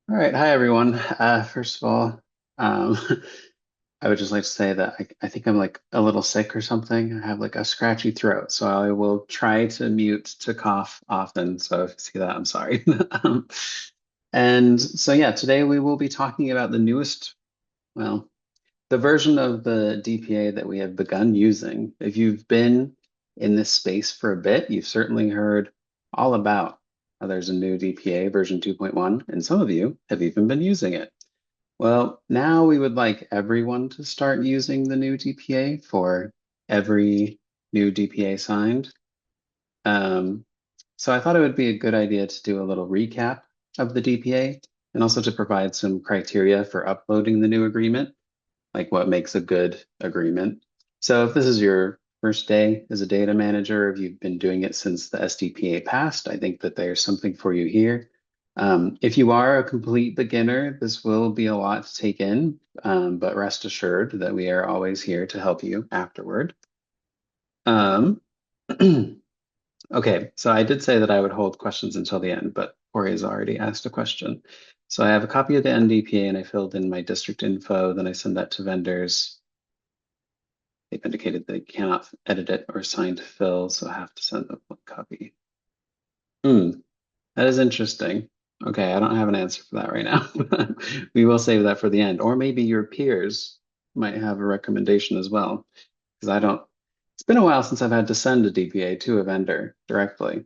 All right, hi everyone. First of all, um, I would just like to say that I think I'm like a little sick or something. I have like a scratchy throat, so I will try to mute to cough often. So if you see that, I'm sorry. Um, and so yeah, today we will be talking about the newest, well, the version of the DPA that we have begun using. If you've been in this space for a bit, you've certainly heard all about how there's a new DPA version 2.1, and some of you have even been using it. Well, now we would like everyone to start using the new DPA for every new DPA signed. Um, so I thought it would be a good idea to do a little recap of the DPA and also to provide some criteria for uploading the new agreement, like what makes a good agreement. So if this is your first day as a data manager, if you've been doing it since the SDPA passed, I think that there's something for you here. If you are a complete beginner, this will be a lot to take in, but rest assured that we are always here to help you afterward. Um, okay, so I did say that I would hold questions until the end, but Corey has already asked a question. So I have a copy of the NDPA and I filled in my district info, then I send that to vendors. They've indicated they cannot edit it or sign to fill, so I have to send them one copy. Hmm, that is interesting. Okay, I don't have an answer for that right now. We will save that for the end. Or maybe your peers might have a recommendation as well, because I don't, it's been a while since I've had to send a DPA to a vendor directly, if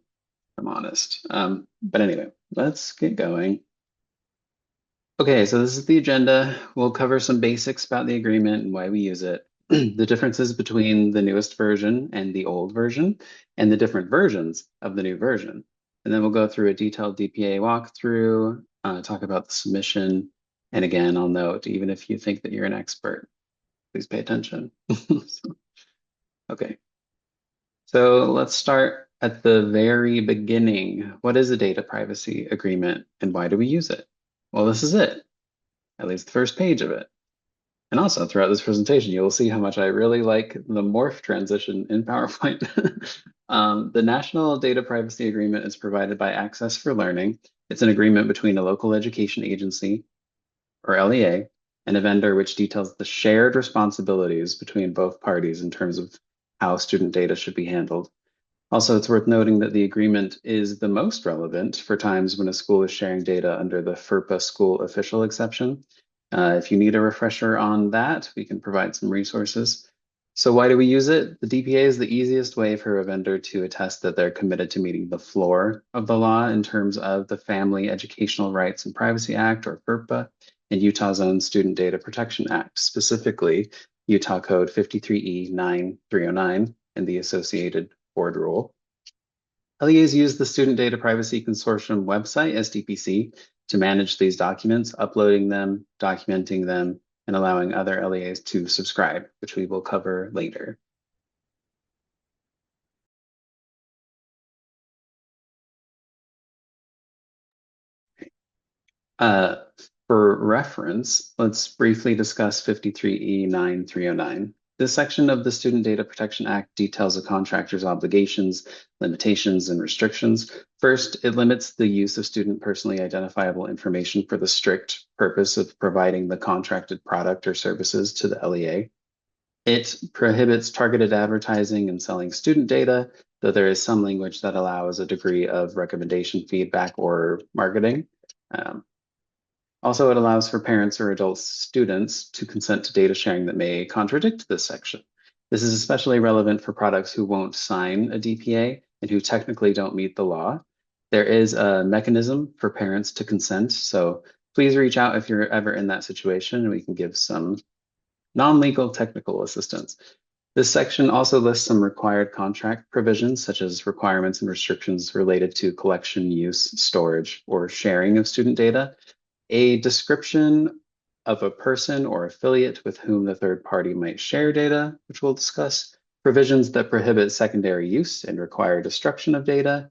I'm honest. But anyway, let's get going. Okay, so this is the agenda. We'll cover some basics about the agreement and why we use it, the differences between the newest version and the old version, and the different versions of the new version. And then we'll go through a detailed DPA walkthrough, talk about the submission. And again, I'll note, even if you think that you're an expert, please pay attention. Okay, so let's start at the very beginning. What is a data privacy agreement and why do we use it? Well, this is it, at least the first page of it. And also throughout this presentation, you will see how much I really like the morph transition in PowerPoint. The National Data Privacy Agreement is provided by Access for Learning. It's an agreement between a local education agency, or LEA, and a vendor which details the shared responsibilities between both parties in terms of how student data should be handled. Also, it's worth noting that the agreement is the most relevant for times when a school is sharing data under the FERPA school official exception. If you need a refresher on that, we can provide some resources. So why do we use it? The DPA is the easiest way for a vendor to attest that they're committed to meeting the floor of the law in terms of the Family Educational Rights and Privacy Act, or FERPA, and Utah's own Student Data Protection Act, specifically Utah Code 53E9309 and the associated board rule. LEAs use the Student Data Privacy Consortium website, SDPC, to manage these documents, uploading them, documenting them, and allowing other LEAs to subscribe, which we will cover later. Uh, for reference, let's briefly discuss 53E9309. This section of the Student Data Protection Act details a contractor's obligations, limitations, and restrictions. First, it limits the use of student personally identifiable information for the strict purpose of providing the contracted product or services to the LEA. It prohibits targeted advertising and selling student data, though there is some language that allows a degree of recommendation, feedback, or marketing. Um, Also, it allows for parents or adult students to consent to data sharing that may contradict this section. This is especially relevant for products who won't sign a DPA and who technically don't meet the law. There is a mechanism for parents to consent, so please reach out if you're ever in that situation and we can give some non-legal technical assistance. This section also lists some required contract provisions, such as requirements and restrictions related to collection, use, storage, or sharing of student data, a description of a person or affiliate with whom the third party might share data, which we'll discuss, provisions that prohibit secondary use and require destruction of data,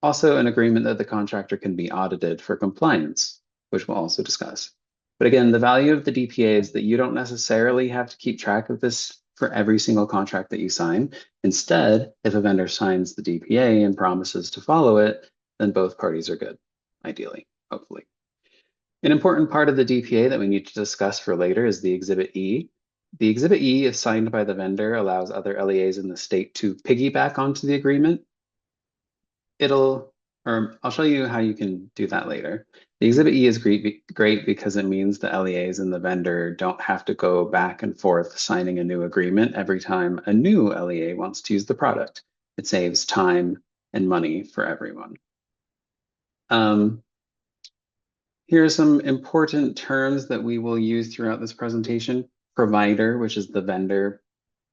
also an agreement that the contractor can be audited for compliance, which we'll also discuss. But again, the value of the DPA is that you don't necessarily have to keep track of this for every single contract that you sign. Instead, if a vendor signs the DPA and promises to follow it, then both parties are good, ideally, hopefully. An important part of the DPA that we need to discuss for later is the Exhibit E. The Exhibit E, if signed by the vendor, allows other LEAs in the state to piggyback onto the agreement. I'll show you how you can do that later. The Exhibit E is great because it means the LEAs and the vendor don't have to go back and forth signing a new agreement every time a new LEA wants to use the product. It saves time and money for everyone. Here are some important terms that we will use throughout this presentation. Provider, which is the vendor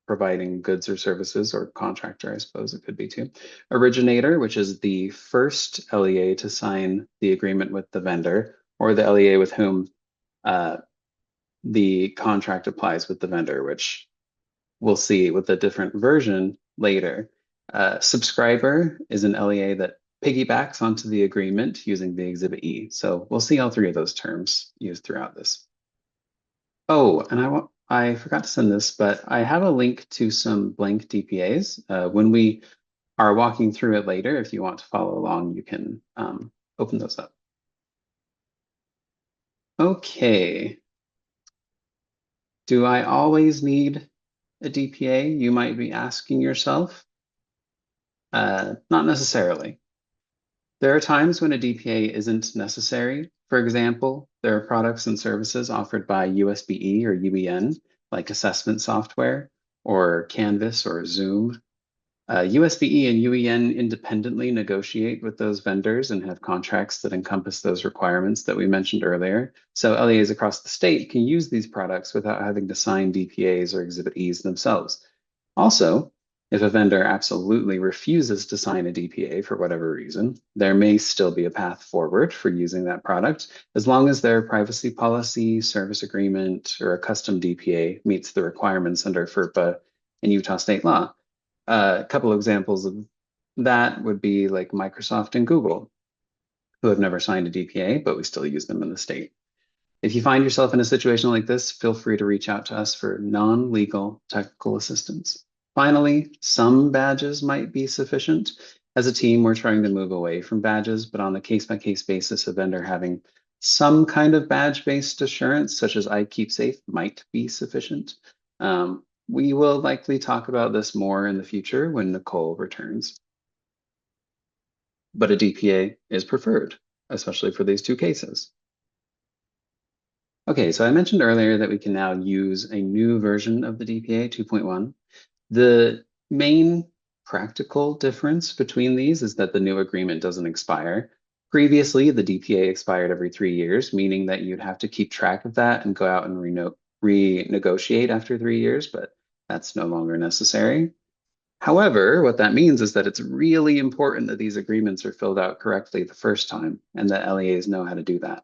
providing goods or services, or contractor, I suppose it could be too. Originator, which is the first LEA to sign the agreement with the vendor, or the LEA with whom the contract applies with the vendor, which we'll see with a different version later. Subscriber is an LEA that piggybacks onto the agreement using the Exhibit E. So we'll see all three of those terms used throughout this. Oh, and I forgot to send this, but I have a link to some blank DPAs. When we are walking through it later, if you want to follow along, you can open those up. Okay. Do I always need a DPA? You might be asking yourself. Not necessarily. There are times when a DPA isn't necessary. For example, there are products and services offered by USBE or UEN, like assessment software, or Canvas or Zoom. USBE and UEN independently negotiate with those vendors and have contracts that encompass those requirements that we mentioned earlier. So LEAs across the state can use these products without having to sign DPAs or Exhibit Es themselves. Also, if a vendor absolutely refuses to sign a DPA for whatever reason, there may still be a path forward for using that product, as long as their privacy policy, service agreement, or a custom DPA meets the requirements under FERPA and Utah state law. A couple examples of that would be like Microsoft and Google, who have never signed a DPA, but we still use them in the state. If you find yourself in a situation like this, feel free to reach out to us for non-legal technical assistance. Finally, some badges might be sufficient. As a team, we're trying to move away from badges, but on a case-by-case basis, a vendor having some kind of badge-based assurance, such as I Keep Safe, might be sufficient. We will likely talk about this more in the future when Nicole returns. But a DPA is preferred, especially for these two cases. Okay, so I mentioned earlier that we can now use a new version of the DPA 2.1. The main practical difference between these is that the new agreement doesn't expire. Previously, the DPA expired every 3 years, meaning that you'd have to keep track of that and go out and renegotiate after 3 years, but that's no longer necessary. However, what that means is that it's really important that these agreements are filled out correctly the first time and that LEAs know how to do that.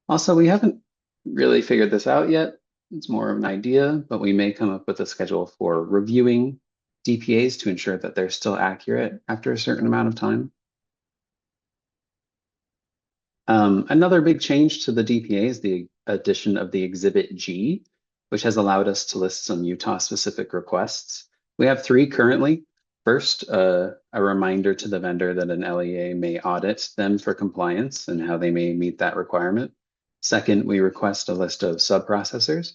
Also, we haven't really figured this out yet. It's more of an idea, but we may come up with a schedule for reviewing DPAs to ensure that they're still accurate after a certain amount of time. Another big change to the DPA is the addition of the Exhibit G, which has allowed us to list some Utah-specific requests. We have 3 currently. First, a reminder to the vendor that an LEA may audit them for compliance and how they may meet that requirement. Second, we request a list of sub-processors.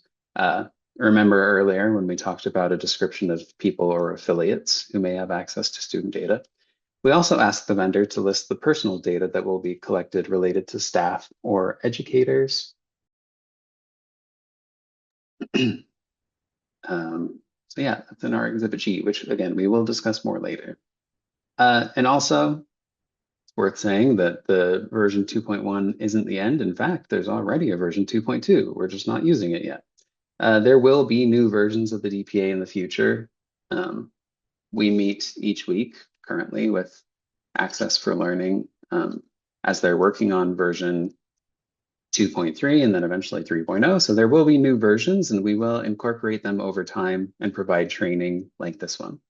Remember earlier when we talked about a description of people or affiliates who may have access to student data. We also ask the vendor to list the personal data that will be collected related to staff or educators. So yeah, that's in our Exhibit G, which again, we will discuss more later. And also, it's worth saying that the version 2.1 isn't the end. In fact, there's already a version 2.2. We're just not using it yet. There will be new versions of the DPA in the future. We meet each week currently with Access for Learning as they're working on version 2.3 and then eventually 3.0. So there will be new versions and we will incorporate them over time and provide training like this one.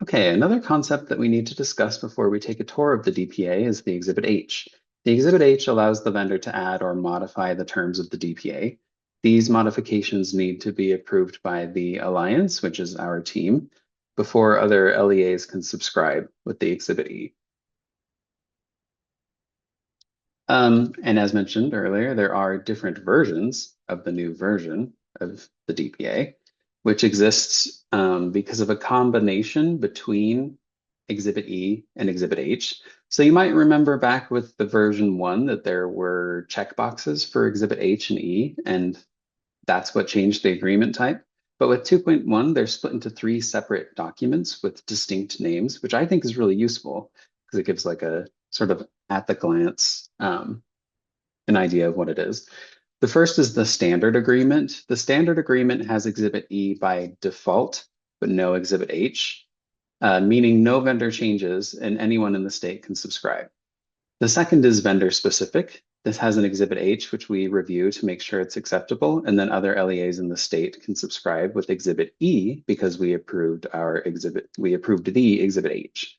Okay, another concept that we need to discuss before we take a tour of the DPA is the Exhibit H. The Exhibit H allows the vendor to add or modify the terms of the DPA. These modifications need to be approved by the Alliance, which is our team, before other LEAs can subscribe with the Exhibit E. And as mentioned earlier, there are different versions of the new version of the DPA, which exists because of a combination between Exhibit E and Exhibit H. So you might remember back with the version 1 that there were checkboxes for Exhibit H and E, and that's what changed the agreement type. But with 2.1, they're split into 3 separate documents with distinct names, which I think is really useful because it gives like a sort of at the glance an idea of what it is. The first is the standard agreement. The standard agreement has Exhibit E by default, but no Exhibit H, meaning no vendor changes and anyone in the state can subscribe. The second is vendor specific. This has an Exhibit H, which we review to make sure it's acceptable, and then other LEAs in the state can subscribe with Exhibit E because we approved the Exhibit H.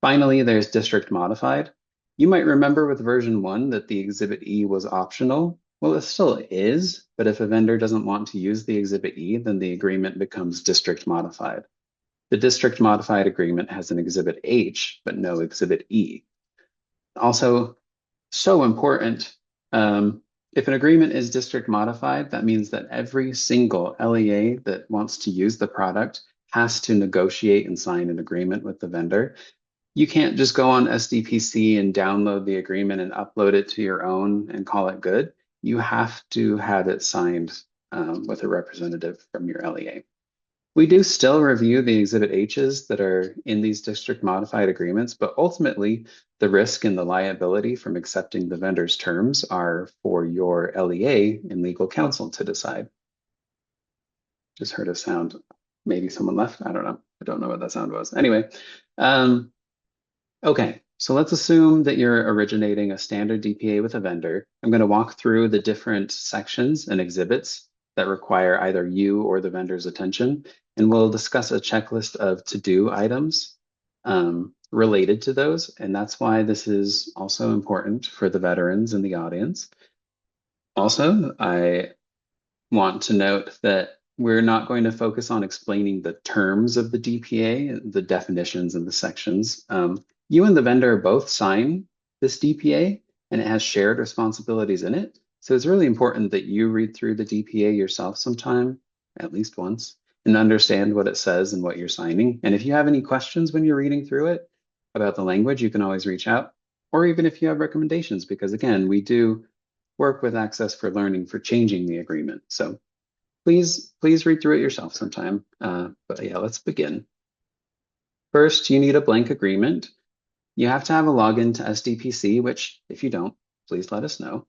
Finally, there's district modified. You might remember with version 1 that the Exhibit E was optional. Well, it still is, but if a vendor doesn't want to use the Exhibit E, then the agreement becomes district modified. The district modified agreement has an Exhibit H, but no Exhibit E. Also, so important, if an agreement is district modified, that means that every single LEA that wants to use the product has to negotiate and sign an agreement with the vendor. You can't just go on SDPC and download the agreement and upload it to your own and call it good. You have to have it signed with a representative from your LEA. We do still review the Exhibit H's that are in these district modified agreements, but ultimately the risk and the liability from accepting the vendor's terms are for your LEA and legal counsel to decide. Just heard a sound. Maybe someone left. I don't know. I don't know what that sound was. Anyway, okay, so let's assume that you're originating a standard DPA with a vendor. I'm going to walk through the different sections and exhibits that require either you or the vendor's attention, and we'll discuss a checklist of to-do items related to those, and that's why this is also important for the veterans in the audience. Also, I want to note that we're not going to focus on explaining the terms of the DPA, the definitions and the sections. You and the vendor both sign this DPA, and it has shared responsibilities in it. So it's really important that you read through the DPA yourself sometime, at least once, and understand what it says and what you're signing. And if you have any questions when you're reading through it about the language, you can always reach out, or even if you have recommendations, because again, we do work with Access for Learning for changing the agreement. So please read through it yourself sometime. But yeah, let's begin. First, you need a blank agreement. You have to have a login to SDPC, which if you don't, please let us know.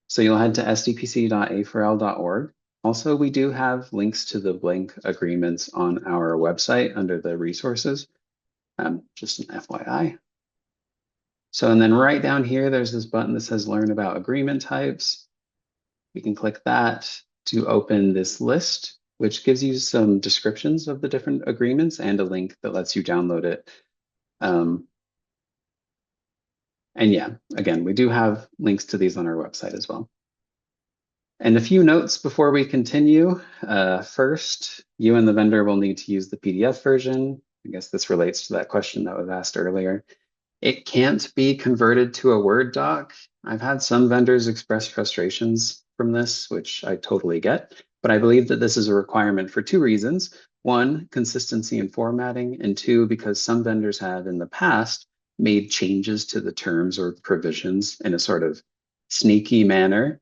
So you'll head to sdpc.a4l.org. Also, we do have links to the blank agreements on our website under the resources, just an FYI. So, and then right down here, there's this button that says Learn About Agreement Types. We can click that to open this list, which gives you some descriptions of the different agreements and a link that lets you download it. And yeah, again, we do have links to these on our website as well. And a few notes before we continue. First, you and the vendor will need to use the PDF version. I guess this relates to that question that was asked earlier. It can't be converted to a Word doc. I've had some vendors express frustrations from this, which I totally get, but I believe that this is a requirement for 2 reasons. 1, consistency in formatting, and 2, because some vendors have in the past made changes to the terms or provisions in a sort of sneaky manner.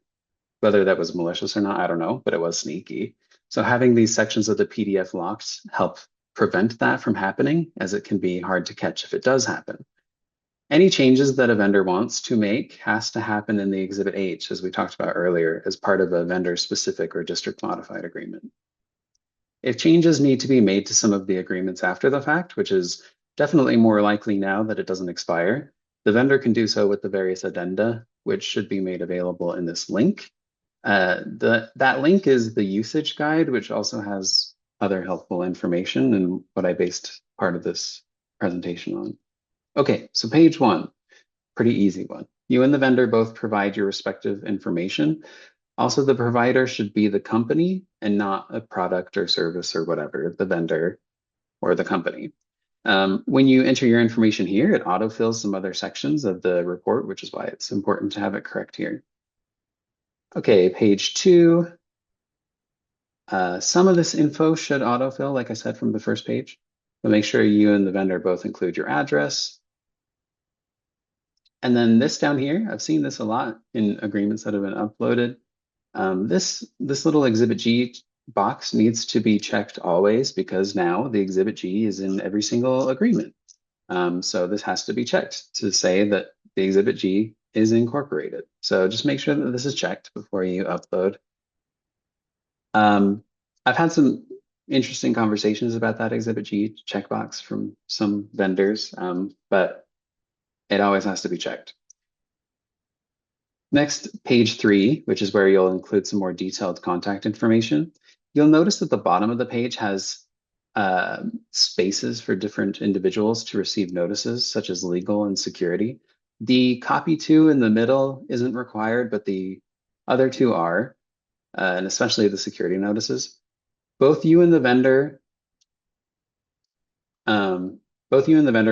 Whether that was malicious or not, I don't know, but it was sneaky. So having these sections of the PDF locked help prevent that from happening, as it can be hard to catch if it does happen. Any changes that a vendor wants to make has to happen in the Exhibit H, as we talked about earlier, as part of a vendor-specific or district modified agreement. If changes need to be made to some of the agreements after the fact, which is definitely more likely now that it doesn't expire, the vendor can do so with the various addenda, which should be made available in this link. That link is the usage guide, which also has other helpful information and what I based part of this presentation on. Okay, so page 1, pretty easy one. You and the vendor both provide your respective information. Also, the provider should be the company and not a product or service or whatever, the vendor or the company. When you enter your information here, it autofills some other sections of the report, which is why it's important to have it correct here. Okay, page 2. Some of this info should autofill, like I said, from the first page, but make sure you and the vendor both include your address. And then this down here, I've seen this a lot in agreements that have been uploaded. This little Exhibit G box needs to be checked always because now the Exhibit G is in every single agreement. So this has to be checked to say that the Exhibit G is incorporated. So just make sure that this is checked before you upload. I've had some interesting conversations about that Exhibit G checkbox from some vendors, but it always has to be checked. Next, page 3, which is where you'll include some more detailed contact information. You'll notice that the bottom of the page has spaces for different individuals to receive notices, such as legal and security. The copy to in the middle isn't required, but the other two are, and especially the security notices. Both you and the vendor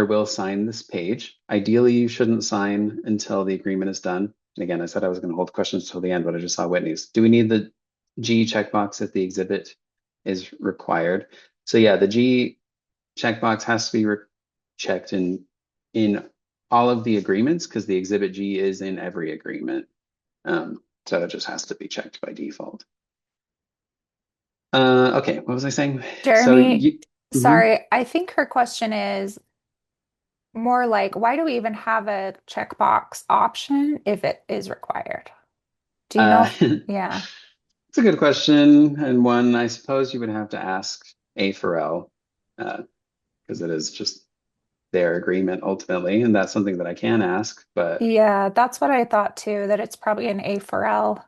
will sign this page. Ideally, you shouldn't sign until the agreement is done. And again, I said I was going to hold questions till the end, but I just saw Whitney's. Do we need the G checkbox if the exhibit is required? So yeah, the G checkbox has to be checked in all of the agreements because the exhibit G is in every agreement. So it just has to be checked by default. Okay, what was I saying? So Jeremy, you, mhm. sorry, I think her question is more like, why do we even have a checkbox option if it is required? Do you know uh, if, yeah. It's a good question, and one I suppose you would have to ask A4L because it is just their agreement ultimately, and that's something that I can ask. But Yeah, that's what I thought too, that it's probably an A4L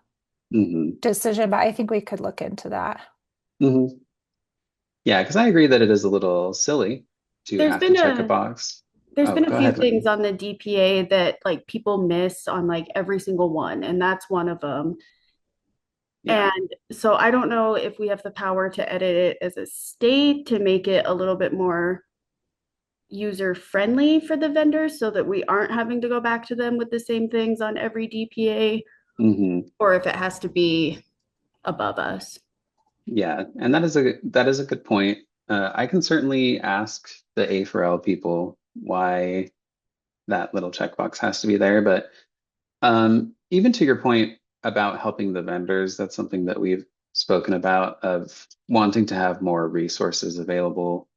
mhm, decision, but I think we could look into that. mhm. Yeah, because I agree that it is a little silly to There's have to been check a a box. there's Oh, been a go few ahead, things Whitney. on the DPA that like people miss on like every single one, and that's one of them. Yeah. And so I don't know if we have the power to edit it as a state to make it a little bit more user friendly for the vendors so that we aren't having to go back to them with the same things on every DPA, Hmm. or if it has to be above us. Yeah, and that is a good point. I can certainly ask the A4L people why that little checkbox has to be there, but even to your point about helping the vendors, that's something that we've spoken about of wanting to have more resources available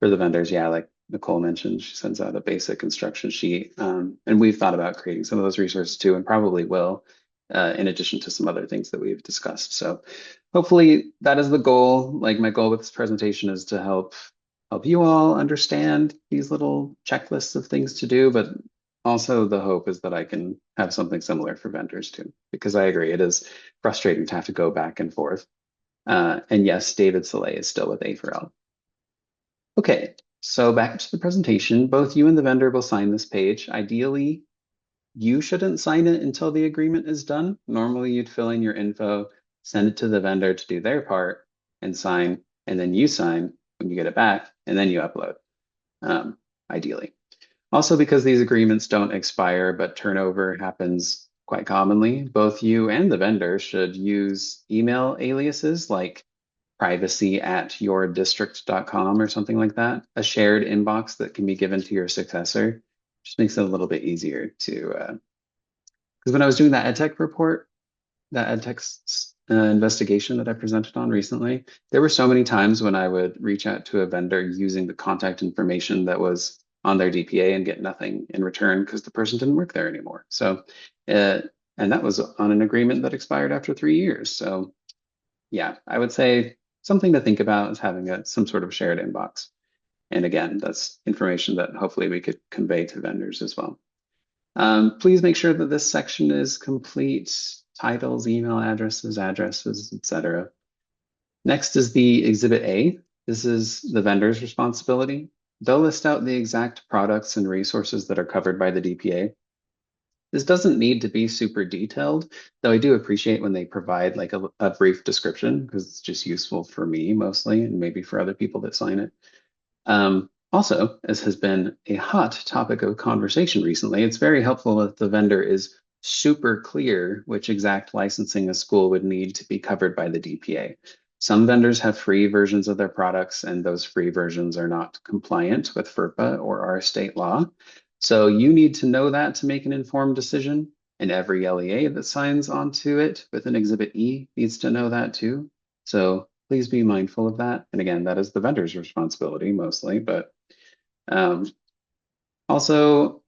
for the vendors. Yeah, like Nicole mentioned, she sends out a basic instruction sheet. And we've thought about creating some of those resources too, and probably will, in addition to some other things that we've discussed. So hopefully that is the goal. Like my goal with this presentation is to help you all understand these little checklists of things to do, but also the hope is that I can have something similar for vendors too, because I agree it is frustrating to have to go back and forth. And yes, David Soleil is still with A4L. Okay, so back to the presentation. Both you and the vendor will sign this page. Ideally, you shouldn't sign it until the agreement is done. Normally, you'd fill in your info, send it to the vendor to do their part and sign, and then you sign when you get it back, and then you upload, ideally. Also, because these agreements don't expire, but turnover happens quite commonly, both you and the vendor should use email aliases like privacy@yourdistrict.com or something like that, a shared inbox that can be given to your successor. Just makes it a little bit easier to, because when I was doing that EdTech report, that EdTech investigation that I presented on recently, there were so many times when I would reach out to a vendor using the contact information that was on their DPA and get nothing in return because the person didn't work there anymore. So, uh, and that was on an agreement that expired after 3 years. So yeah, I would say something to think about is having some sort of shared inbox. And again, that's information that hopefully we could convey to vendors as well. Please make sure that this section is complete, titles, email addresses, etc. Next is the Exhibit A. This is the vendor's responsibility. They'll list out the exact products and resources that are covered by the DPA. This doesn't need to be super detailed, though I do appreciate when they provide like a brief description because it's just useful for me mostly and maybe for other people that sign it. Also, as has been a hot topic of conversation recently, it's very helpful if the vendor is super clear which exact licensing a school would need to be covered by the DPA. Some vendors have free versions of their products, and those free versions are not compliant with FERPA or our state law. So you need to know that to make an informed decision, and every LEA that signs onto it with an Exhibit E needs to know that too. So please be mindful of that. And again, that is the vendor's responsibility mostly, but also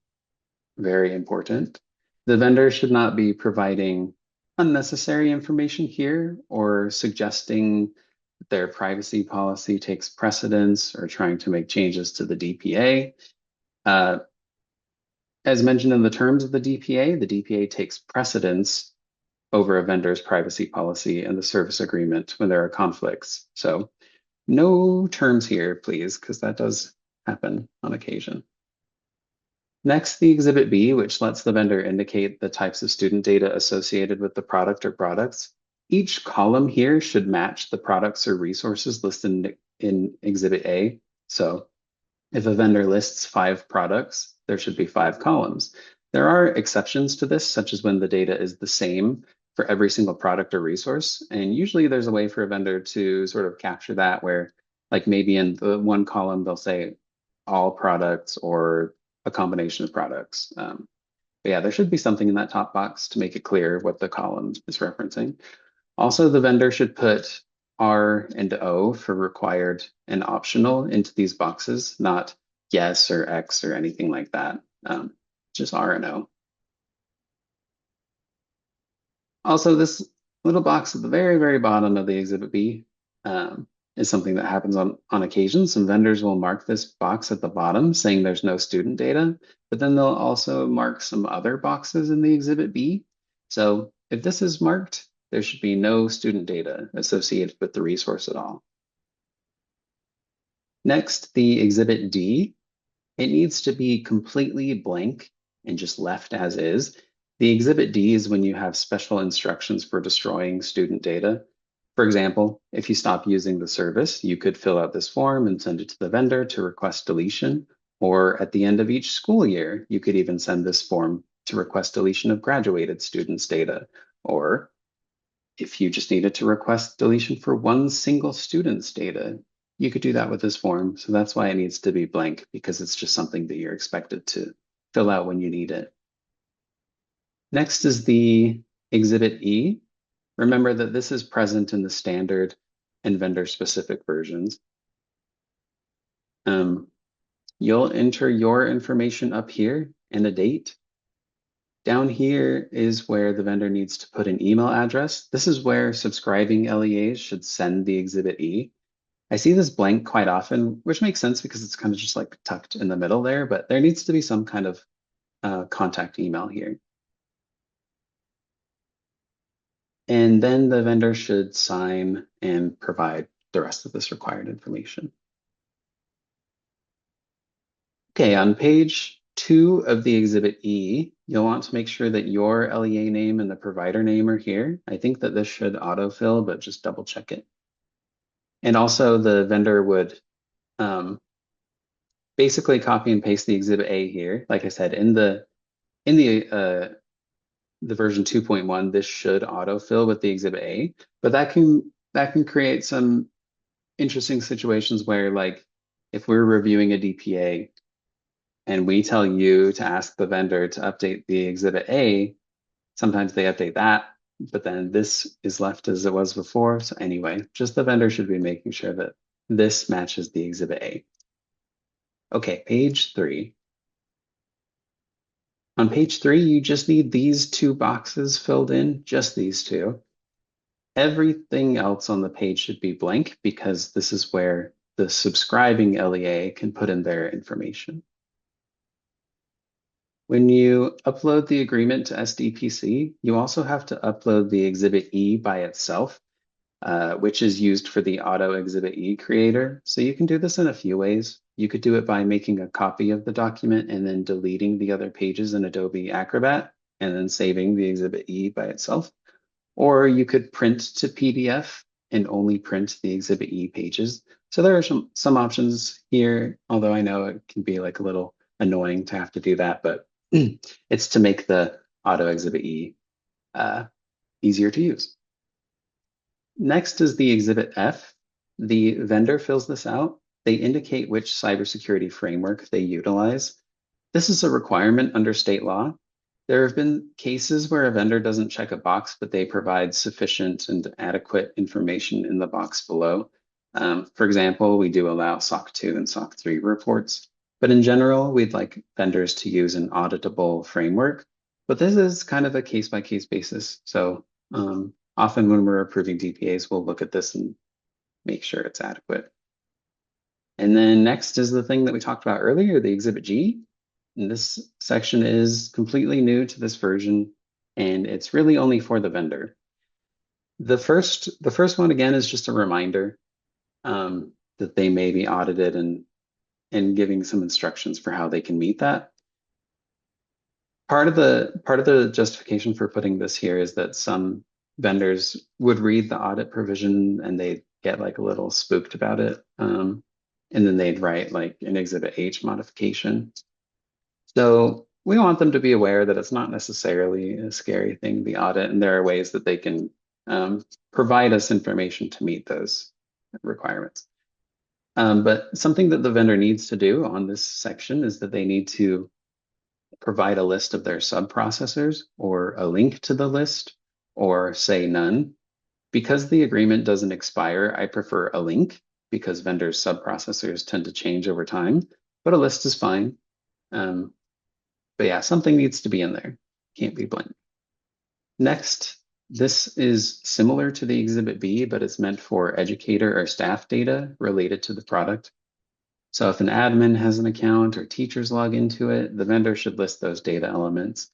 very important, the vendor should not be providing unnecessary information here or suggesting their privacy policy takes precedence or trying to make changes to the DPA. As mentioned in the terms of the DPA takes precedence over a vendor's privacy policy and the service agreement when there are conflicts. So no terms here, please, because that does happen on occasion. Next, the Exhibit B, which lets the vendor indicate the types of student data associated with the product or products. Each column here should match the products or resources listed in Exhibit A. So if a vendor lists 5 products, there should be 5 columns. There are exceptions to this, such as when the data is the same for every single product or resource. And usually there's a way for a vendor to sort of capture that where, like maybe in the one column, they'll say all products or a combination of products. But yeah, there should be something in that top box to make it clear what the column is referencing. Also, the vendor should put R and O for required and optional into these boxes, not yes or X or anything like that, just R and O. Also, this little box at the very, very bottom of the Exhibit B is something that happens on occasion. Some vendors will mark this box at the bottom saying there's no student data, but then they'll also mark some other boxes in the Exhibit B. So if this is marked, there should be no student data associated with the resource at all. Next, the Exhibit D. It needs to be completely blank and just left as is. The Exhibit D is when you have special instructions for destroying student data. For example, if you stop using the service, you could fill out this form and send it to the vendor to request deletion. Or at the end of each school year, you could even send this form to request deletion of graduated students' data. Or if you just needed to request deletion for one single student's data, you could do that with this form. So that's why it needs to be blank, because it's just something that you're expected to fill out when you need it. Next is the Exhibit E. Remember that this is present in the standard and vendor-specific versions. You'll enter your information up here and a date. Down here is where the vendor needs to put an email address. This is where subscribing LEAs should send the Exhibit E. I see this blank quite often, which makes sense because it's kind of just like tucked in the middle there, but there needs to be some kind of contact email here. And then the vendor should sign and provide the rest of this required information. Okay, on page 2 of the Exhibit E, you'll want to make sure that your LEA name and the provider name are here. I think that this should autofill, but just double check it. And also the vendor would basically copy and paste the Exhibit A here. Like I said, in the version 2.1, this should autofill with the Exhibit A, but that can create some interesting situations where, like, if we're reviewing a DPA and we tell you to ask the vendor to update the Exhibit A, sometimes they update that, but then this is left as it was before. So anyway, just the vendor should be making sure that this matches the Exhibit A. Okay, page 3. On page 3, you just need these 2 boxes filled in, just these 2. Everything else on the page should be blank because this is where the subscribing LEA can put in their information. When you upload the agreement to SDPC, you also have to upload the Exhibit E by itself, which is used for the Auto Exhibit E creator. So you can do this in a few ways. You could do it by making a copy of the document and then deleting the other pages in Adobe Acrobat and then saving the Exhibit E by itself. Or you could print to PDF and only print the Exhibit E pages. So there are some options here, although I know it can be like a little annoying to have to do that, but it's to make the auto exhibit E easier to use. Next is the exhibit F. The vendor fills this out. They indicate which cybersecurity framework they utilize. This is a requirement under state law. There have been cases where a vendor doesn't check a box, but they provide sufficient and adequate information in the box below. For example, we do allow SOC 2 and SOC 3 reports, but in general, we'd like vendors to use an auditable framework. But this is kind of a case-by-case basis. So often when we're approving DPAs, we'll look at this and make sure it's adequate. And then next is the thing that we talked about earlier, the Exhibit G. And this section is completely new to this version, and it's really only for the vendor. The first one, again, is just a reminder that they may be audited and giving some instructions for how they can meet that. Part of the justification for putting this here is that some vendors would read the audit provision and they get like a little spooked about it. And then they'd write like an Exhibit H modification. So we want them to be aware that it's not necessarily a scary thing, the audit, and there are ways that they can provide us information to meet those requirements. But something that the vendor needs to do on this section is that they need to provide a list of their sub-processors or a link to the list or say none. Because the agreement doesn't expire, I prefer a link because vendors' sub-processors tend to change over time, but a list is fine. But yeah, something needs to be in there. Can't be blank. Next, this is similar to the Exhibit B, but it's meant for educator or staff data related to the product. So if an admin has an account or teachers log into it, the vendor should list those data elements.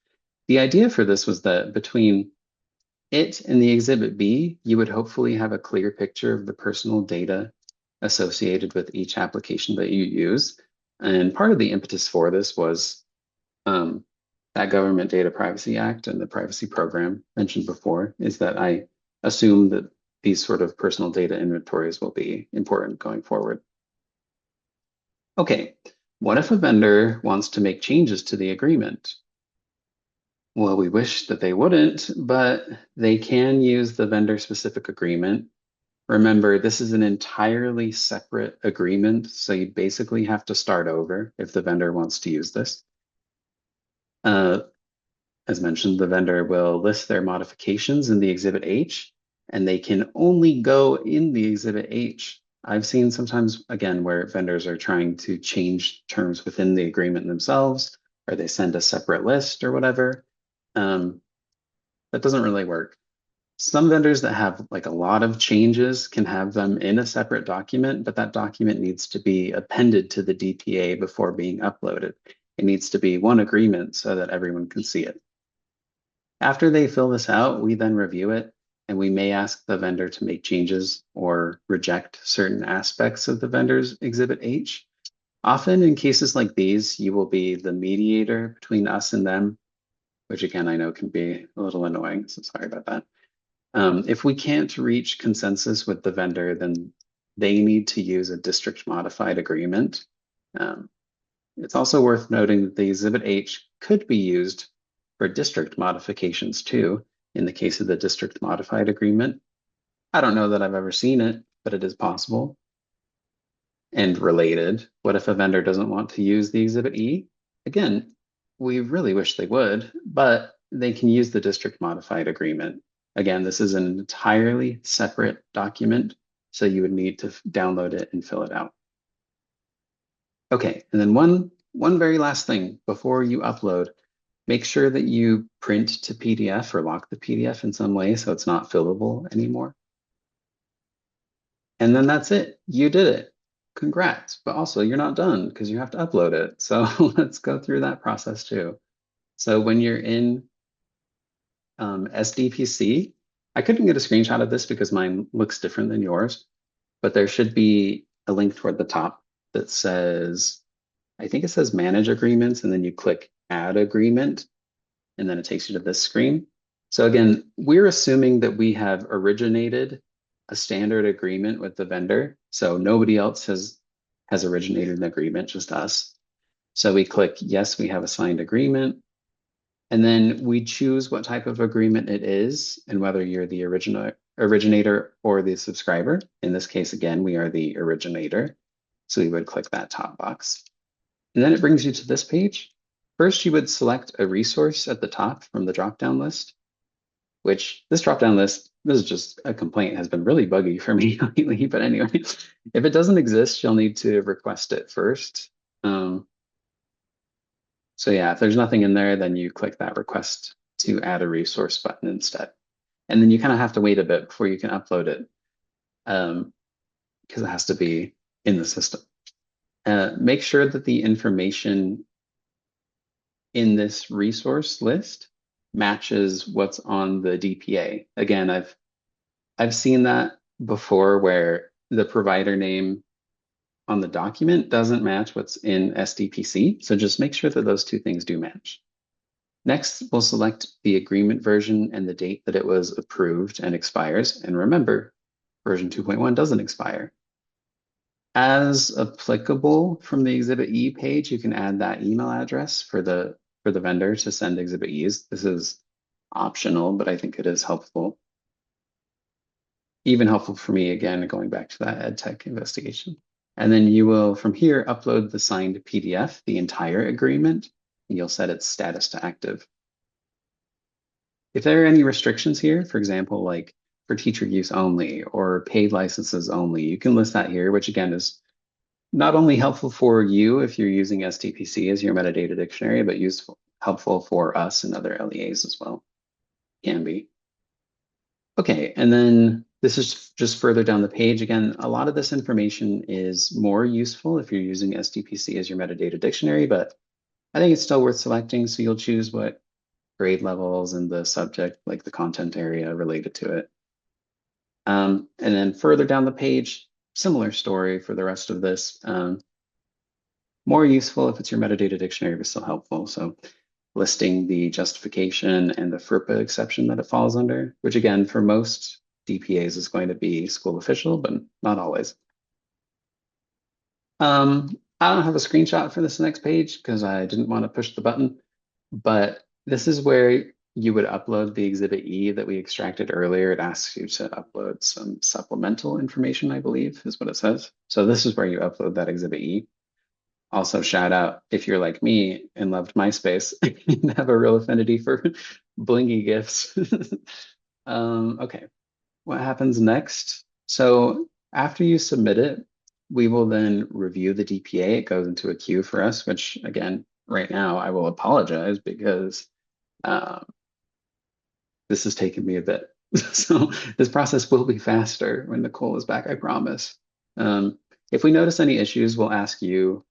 The idea for this was that between it and the Exhibit B, you would hopefully have a clear picture of the personal data associated with each application that you use. And part of the impetus for this was that Government Data Privacy Act and the privacy program mentioned before, is that I assume that these sort of personal data inventories will be important going forward. Okay, what if a vendor wants to make changes to the agreement? Well, we wish that they wouldn't, but they can use the vendor-specific agreement. Remember, this is an entirely separate agreement, so you basically have to start over if the vendor wants to use this. As mentioned, the vendor will list their modifications in the Exhibit H, and they can only go in the Exhibit H. I've seen sometimes, again, where vendors are trying to change terms within the agreement themselves, or they send a separate list or whatever. That doesn't really work. Some vendors that have like a lot of changes can have them in a separate document, but that document needs to be appended to the DPA before being uploaded. It needs to be one agreement so that everyone can see it. After they fill this out, we then review it, and we may ask the vendor to make changes or reject certain aspects of the vendor's Exhibit H. Often in cases like these, you will be the mediator between us and them, which again, I know can be a little annoying, so sorry about that. If we can't reach consensus with the vendor, then they need to use a district modified agreement. It's also worth noting that the Exhibit H could be used for district modifications too, in the case of the district modified agreement. I don't know that I've ever seen it, but it is possible. And related, what if a vendor doesn't want to use the Exhibit E? Again, we really wish they would, but they can use the district modified agreement. Again, this is an entirely separate document, so you would need to download it and fill it out. Okay, and then one very last thing before you upload, make sure that you print to PDF or lock the PDF in some way so it's not fillable anymore. And then that's it. You did it. Congrats. But also you're not done because you have to upload it. So let's go through that process too. So when you're in SDPC, I couldn't get a screenshot of this because mine looks different than yours, but there should be a link toward the top that says, I think it says manage agreements, and then you click add agreement, and then it takes you to this screen. So again, we're assuming that we have originated a standard agreement with the vendor. So nobody else has originated an agreement, just us. So we click yes, we have a signed agreement. And then we choose what type of agreement it is and whether you're the originator or the subscriber. In this case, again, we are the originator. So we would click that top box. And then it brings you to this page. First, you would select a resource at the top from the drop-down list, which this drop-down list, this is just a complaint, has been really buggy for me lately. But anyway, if it doesn't exist, you'll need to request it first. So yeah, if there's nothing in there, then you click that request to add a resource button instead. And then you kind of have to wait a bit before you can upload it because it has to be in the system. Make sure that the information in this resource list matches what's on the DPA. Again, I've seen that before where the provider name on the document doesn't match what's in SDPC. So just make sure that those two things do match. Next, we'll select the agreement version and the date that it was approved and expires. And remember, version 2.1 doesn't expire. As applicable from the Exhibit E page, you can add that email address for the vendor to send Exhibit Es. This is optional, but I think it is helpful. Even helpful for me, again, going back to that EdTech investigation. And then you will, from here, upload the signed PDF, the entire agreement, and you'll set its status to active. If there are any restrictions here, for example, like for teacher use only or paid licenses only, you can list that here, which again is not only helpful for you if you're using SDPC as your metadata dictionary, but helpful for us and other LEAs as well. Can be. Okay, and then this is just further down the page. Again, a lot of this information is more useful if you're using SDPC as your metadata dictionary, but I think it's still worth selecting. So you'll choose what grade levels and the subject, like the content area related to it. And then further down the page, similar story for the rest of this. More useful if it's your metadata dictionary, but still helpful. So listing the justification and the FERPA exception that it falls under, which again, for most DPAs is going to be school official, but not always. I don't have a screenshot for this next page because I didn't want to push the button, but this is where you would upload the Exhibit E that we extracted earlier. It asks you to upload some supplemental information, I believe is what it says. So this is where you upload that Exhibit E. Also, shout out if you're like me and loved MySpace and have a real affinity for blingy GIFs. Okay, what happens next? So after you submit it, we will then review the DPA. It goes into a queue for us, which again, right now I will apologize because this has taken me a bit. So this process will be faster when Nicole is back, I promise. If we notice any issues, we'll ask you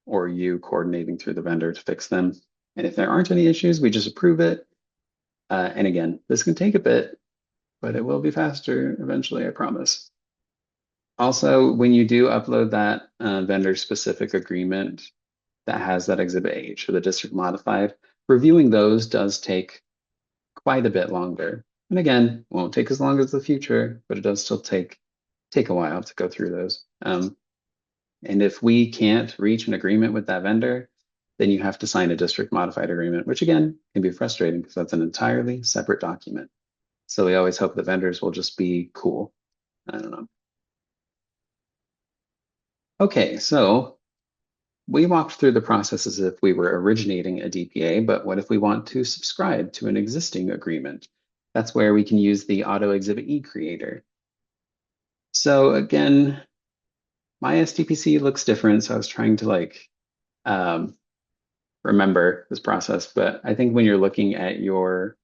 or you coordinating through the vendor to fix them. And if there aren't any issues, we just approve it. And again, this can take a bit, but it will be faster eventually, I promise. Also, when you do upload that vendor-specific agreement that has that Exhibit H or the district modified, reviewing those does take quite a bit longer. And again, won't take as long as the future, but it does still take a while to go through those. And if we can't reach an agreement with that vendor, then you have to sign a district modified agreement, which again can be frustrating because that's an entirely separate document. So we always hope the vendors will just be cool. I don't know. Okay, so we walked through the process as if we were originating a DPA, but what if we want to subscribe to an existing agreement? That's where we can use the Auto Exhibit E creator. So again, my SDPC looks different, so I was trying to remember this process, but I think when you're looking at your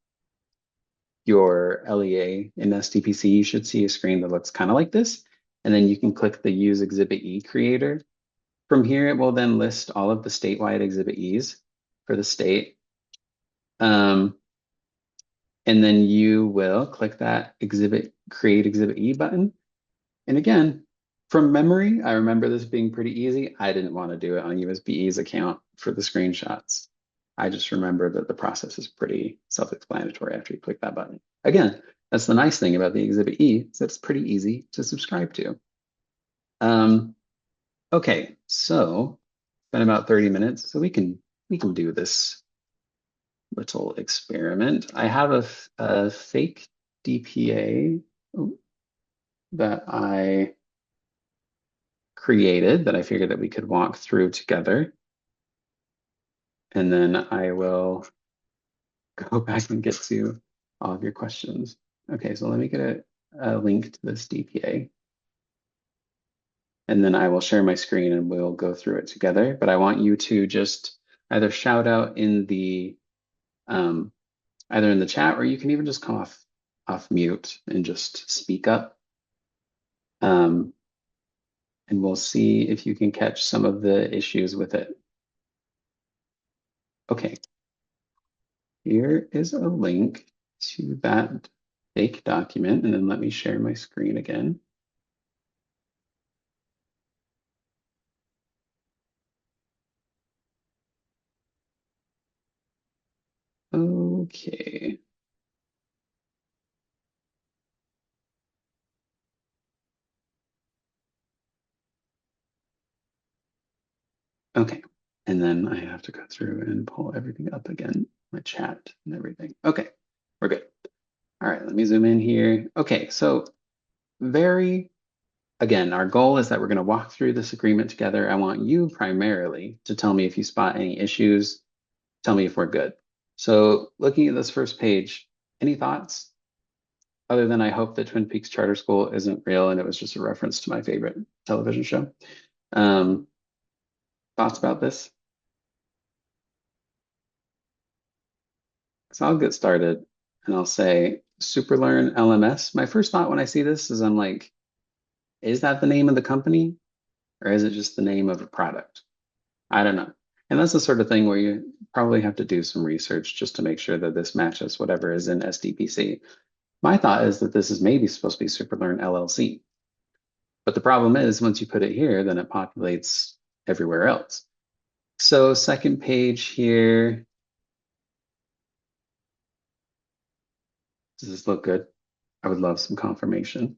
LEA in SDPC, you should see a screen that looks kind of like this, and then you can click the Use Exhibit E creator. From here, it will then list all of the statewide Exhibit Es for the state. And then you will click that Create Exhibit E button. And again, from memory, I remember this being pretty easy. I didn't want to do it on USBE's account for the screenshots. I just remember that the process is pretty self-explanatory after you click that button. Again, that's the nice thing about the Exhibit E, is that it's pretty easy to subscribe to. Okay, so it's been about 30 minutes, so we can do this little experiment. I have a fake DPA that I created that I figured that we could walk through together. And then I will go back and get to all of your questions. Okay, so let me get a link to this DPA. And then I will share my screen and we'll go through it together. But I want you to just either shout out in the either in the chat, or you can even just come off mute and just speak up. And we'll see if you can catch some of the issues with it. Okay, here is a link to that fake document, and then let me share my screen again. Okay. Okay, and then I have to go through and pull everything up again, my chat and everything. Okay, we're good. All right, let me zoom in here. Okay, so again, our goal is that we're going to walk through this agreement together. I want you primarily to tell me if you spot any issues, tell me if we're good. So looking at this first page, any thoughts? Other than I hope that Twin Peaks Charter School isn't real and it was just a reference to my favorite television show. Thoughts about this? So I'll get started and I'll say Superlearn LMS. My first thought when I see this is I'm like, is that the name of the company or is it just the name of a product? I don't know. And that's the sort of thing where you probably have to do some research just to make sure that this matches whatever is in SDPC. My thought is that this is maybe supposed to be Superlearn LLC. But the problem is once you put it here, then it populates everywhere else. So second page here. Does this look good? I would love some confirmation.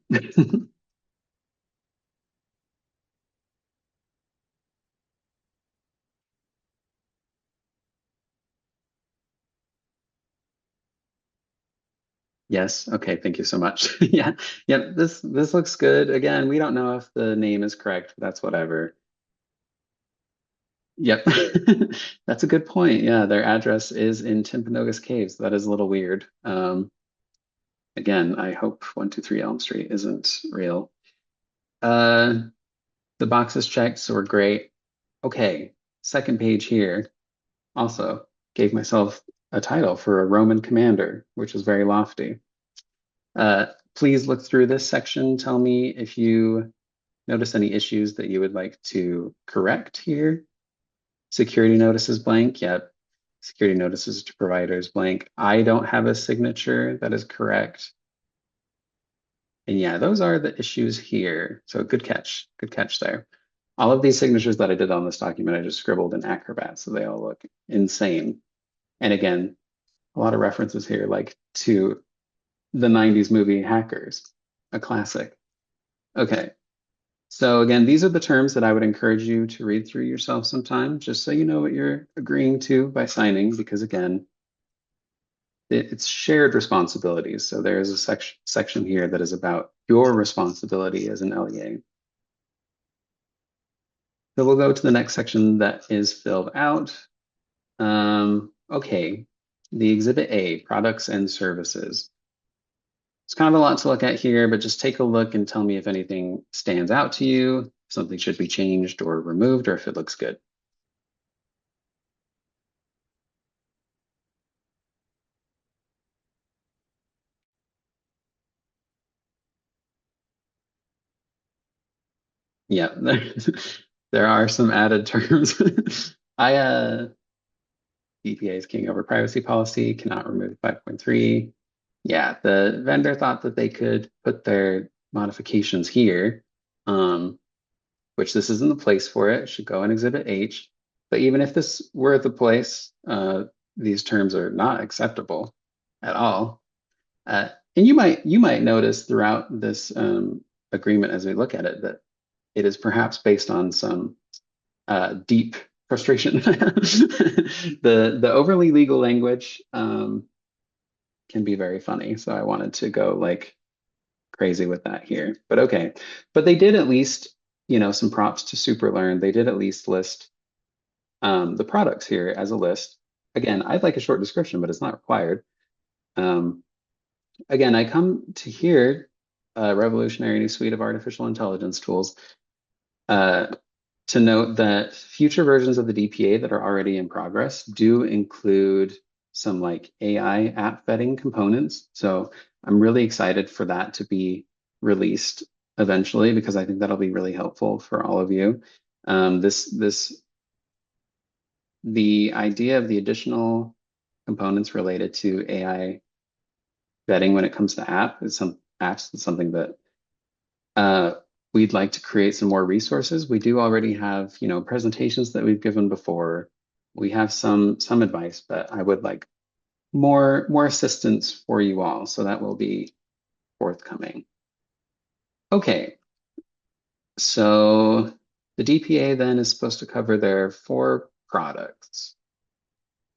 Yes. Okay. Thank you so much. Yeah. Yep. This looks good. Again, we don't know if the name is correct, but that's whatever. Yep. That's a good point. Yeah, their address is in Timpanogos Caves. That is a little weird. Again, I hope 123 Elm Street isn't real. The box is checked, so we're great. Okay, second page here. Also gave myself a title for a Roman commander, which is very lofty. Please look through this section. Tell me if you notice any issues that you would like to correct here. Security notices blank. Yep. Security notices to providers blank. I don't have a signature that is correct. And yeah, those are the issues here. So good catch. Good catch there. All of these signatures that I did on this document, I just scribbled in Acrobat, so they all look insane. And again, a lot of references here, like to the 90s movie Hackers, a classic. Okay. So again, these are the terms that I would encourage you to read through yourself sometime, just so you know what you're agreeing to by signing, because again, it's shared responsibilities. So there is a section here that is about your responsibility as an LEA. So we'll go to the next section that is filled out. Okay, the Exhibit A, products and services. It's kind of a lot to look at here, but just take a look and tell me if anything stands out to you, if something should be changed or removed, or if it looks good. Yeah, there are some added terms. DPA is king over privacy policy, cannot remove 5.3. Yeah, the vendor thought that they could put their modifications here, which this isn't the place for it. It should go in Exhibit H. But even if this were the place, these terms are not acceptable at all. And you might notice throughout this agreement as we look at it that it is perhaps based on some deep frustration. The overly legal language can be very funny, so I wanted to go like crazy with that here. But okay, but they did at least, some props to Superlearn. They did at least list the products here as a list. Again, I'd like a short description, but it's not required. Again, I come to here, a revolutionary new suite of artificial intelligence tools, uh, to note that future versions of the DPA that are already in progress do include some like AI app vetting components. So I'm really excited for that to be released eventually because I think that'll be really helpful for all of you. The idea of the additional components related to AI vetting when it comes to apps is something that we'd like to create some more resources. We do already have, presentations that we've given before. We have some advice, but I would like more assistance for you all. So that will be forthcoming. Okay. So the DPA then is supposed to cover their 4 products.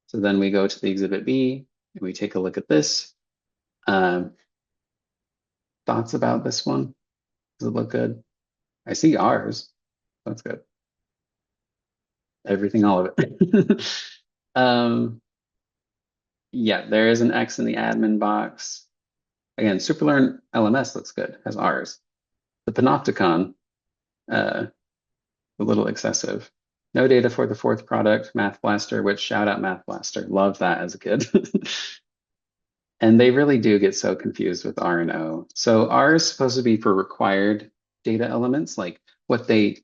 So then we go to the Exhibit B and we take a look at this. Thoughts about this one? Does it look good? I see ours. That's good. Everything, all of it. Yeah, there is an X in the admin box. Again, Superlearn LMS looks good, has ours. The Panopticon, a little excessive. No data for the 4th product, Math Blaster, which shout out Math Blaster. Loved that as a kid. And they really do get so confused with R and O. So R is supposed to be for required data elements, like what they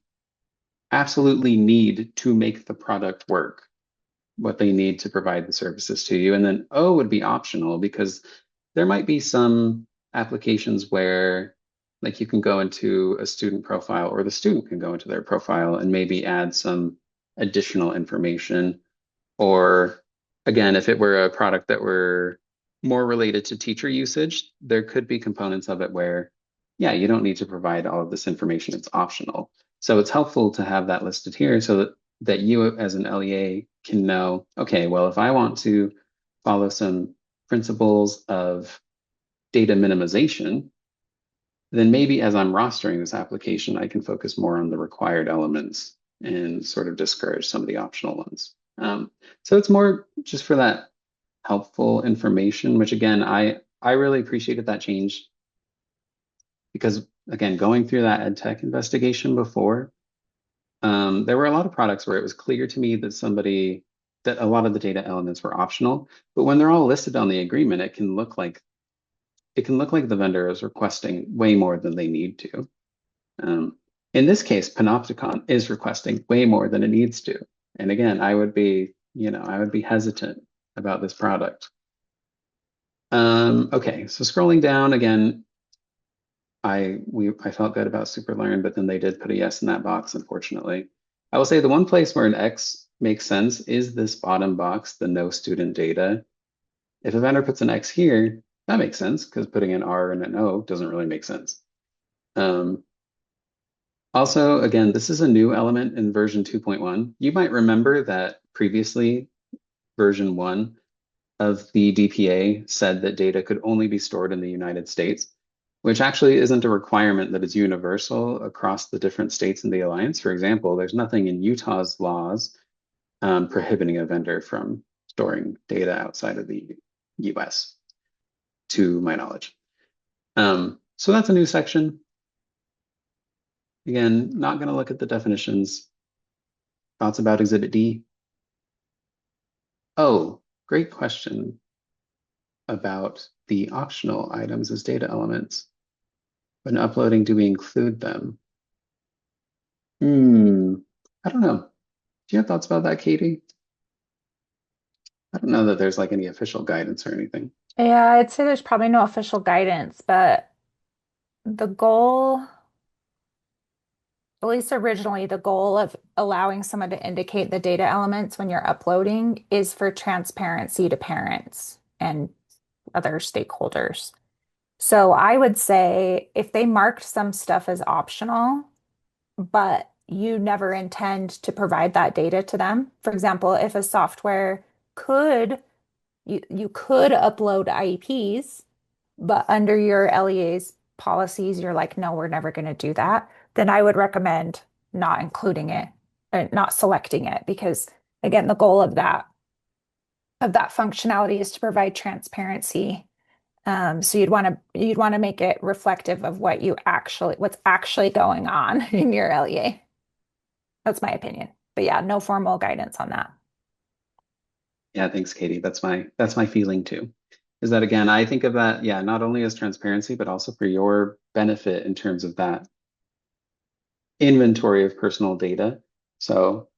absolutely need to make the product work, what they need to provide the services to you. And then O would be optional because there might be some applications where like you can go into a student profile or the student can go into their profile and maybe add some additional information. Or again, if it were a product that were more related to teacher usage, there could be components of it where, yeah, you don't need to provide all of this information. It's optional. So it's helpful to have that listed here so that you as an LEA can know, okay, well, if I want to follow some principles of data minimization, then maybe as I'm rostering this application, I can focus more on the required elements and sort of discourage some of the optional ones. So it's more just for that helpful information, which again, I really appreciated that change because again, going through that ed tech investigation before, there were a lot of products where it was clear to me that a lot of the data elements were optional, but when they're all listed on the agreement, it can look like the vendor is requesting way more than they need to. In this case, Panopticon is requesting way more than it needs to. And again, I would be hesitant about this product. Okay, so scrolling down again, I felt good about Superlearn, but then they did put a yes in that box, unfortunately. I will say the one place where an X makes sense is this bottom box, the no student data. If a vendor puts an X here, that makes sense because putting an R and an O doesn't really make sense. Also, again, this is a new element in version 2.1. You might remember that previously version 1 of the DPA said that data could only be stored in the United States, which actually isn't a requirement that is universal across the different states in the alliance. For example, there's nothing in Utah's laws prohibiting a vendor from storing data outside of the US, to my knowledge. So that's a new section. Again, not going to look at the definitions. Thoughts about Exhibit D? Oh, great question about the optional items as data elements. When uploading, do we include them? I don't know. Do you have thoughts about that, Katie? I don't know that there's like any official guidance or anything. Yeah, I'd say there's probably no official guidance, but the goal, at least originally, the goal of allowing someone to indicate the data elements when you're uploading is for transparency to parents and other stakeholders. So I would say if they marked some stuff as optional, but you never intend to provide that data to them. For example, if a software could, you could upload IEPs, but under your LEA's policies, you're like, no, we're never going to do that, then I would recommend not including it, or not selecting it, because again, the goal of that functionality is to provide transparency. So you'd want to make it reflective of what's actually going on in your LEA. That's my opinion. But yeah, no formal guidance on that. Yeah, thanks, Katie. That's my feeling too. Is that again, I think of that, yeah, not only as transparency, but also for your benefit in terms of that inventory of personal data. So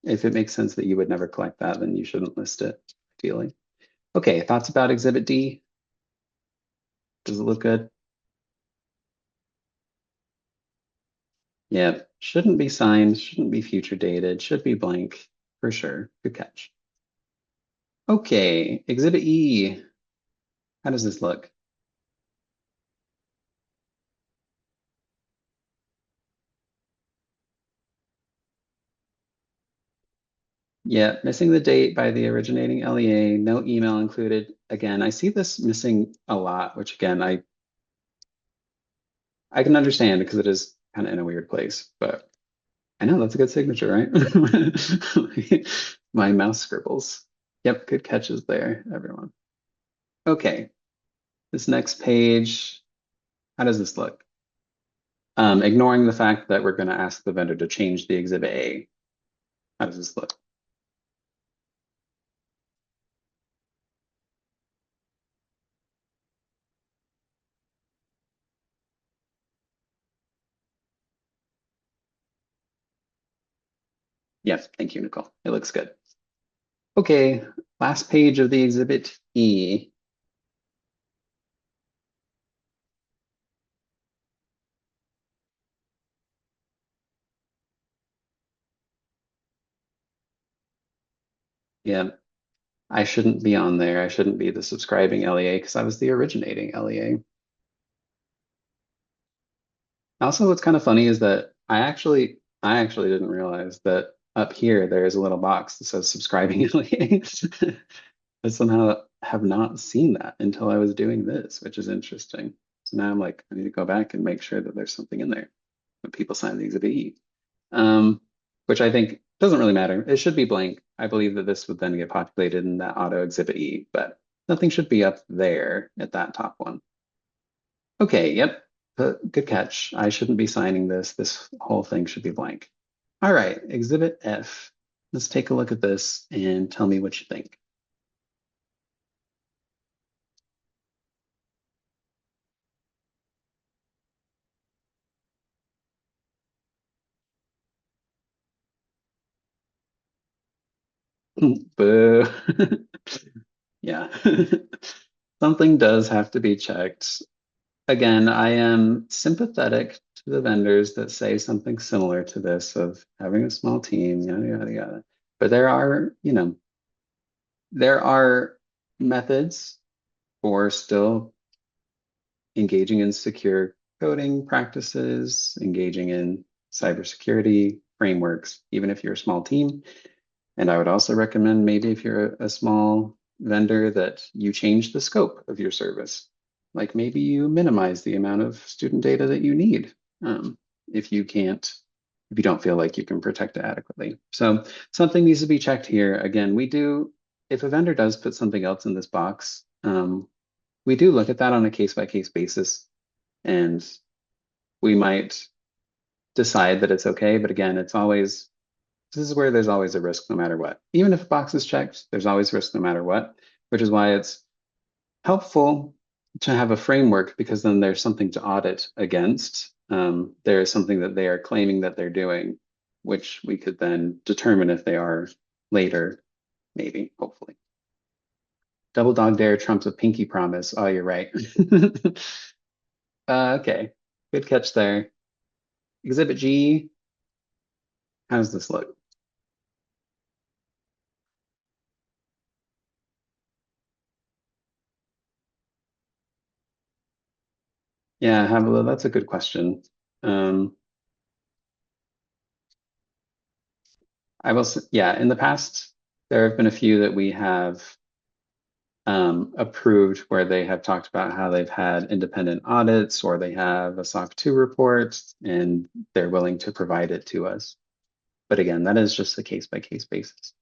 if it makes sense that you would never collect that, then you shouldn't list it, ideally. Okay, thoughts about Exhibit D? Does it look good? Yeah, shouldn't be signed, shouldn't be future dated, should be blank for sure. Good catch. Okay, Exhibit E. How does this look? Yeah, missing the date by the originating LEA, no email included. Again, I see this missing a lot, which again, I can understand because it is kind of in a weird place, but I know that's a good signature, right? My mouse scribbles. Yep, good catches there, everyone. Okay, this next page, how does this look? Ignoring the fact that we're going to ask the vendor to change the Exhibit A. How does this look? Yes, thank you, Nicole. It looks good. Okay, last page of the Exhibit E. Yeah, I shouldn't be on there. I shouldn't be the subscribing LEA because I was the originating LEA. Also, what's kind of funny is that I actually didn't realize that up here there is a little box that says subscribing LEA. I somehow have not seen that until I was doing this, which is interesting. So now I'm like, I need to go back and make sure that there's something in there when people sign the Exhibit E. Um, which I think doesn't really matter. It should be blank. I believe that this would then get populated in that auto Exhibit E, but nothing should be up there at that top one. Okay, yep. Good catch. I shouldn't be signing this. This whole thing should be blank. All right, Exhibit F. Let's take a look at this and tell me what you think. Boo. Yeah. Something does have to be checked. Again, I am sympathetic to the vendors that say something similar to this of having a small team, yada, yada, yada. But there are methods for still engaging in secure coding practices, engaging in cybersecurity frameworks, even if you're a small team. And I would also recommend maybe if you're a small vendor that you change the scope of your service. Like maybe you minimize the amount of student data that you need if if you don't feel like you can protect it adequately. So something needs to be checked here. Again, if a vendor does put something else in this box, we do look at that on a case-by-case basis, and we might decide that it's okay. But again, this is where there's always a risk no matter what. Even if a box is checked, there's always risk no matter what, which is why it's helpful to have a framework because then there's something to audit against. There is something that they are claiming that they're doing, which we could then determine if they are later, maybe, hopefully. Double dog dare trumps a pinky promise. Oh, you're right. Okay, good catch there. Exhibit G, how does this look? Yeah, that's a good question. I will, yeah, in the past, there have been a few that we have approved where they have talked about how they've had independent audits or they have a SOC 2 report and they're willing to provide it to us. But again, that is just a case by case basis.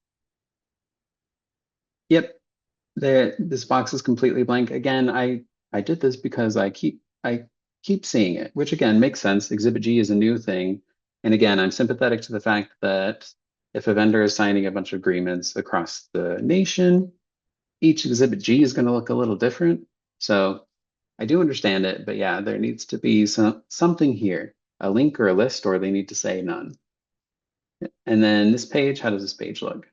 Yep, this box is completely blank. Again, I did this because I keep seeing it, which again makes sense. Exhibit G is a new thing. And again, I'm sympathetic to the fact that if a vendor is signing a bunch of agreements across the nation, each Exhibit G is going to look a little different. So I do understand it, but yeah, there needs to be something here, a link or a list, or they need to say none. And then this page, how does this page look?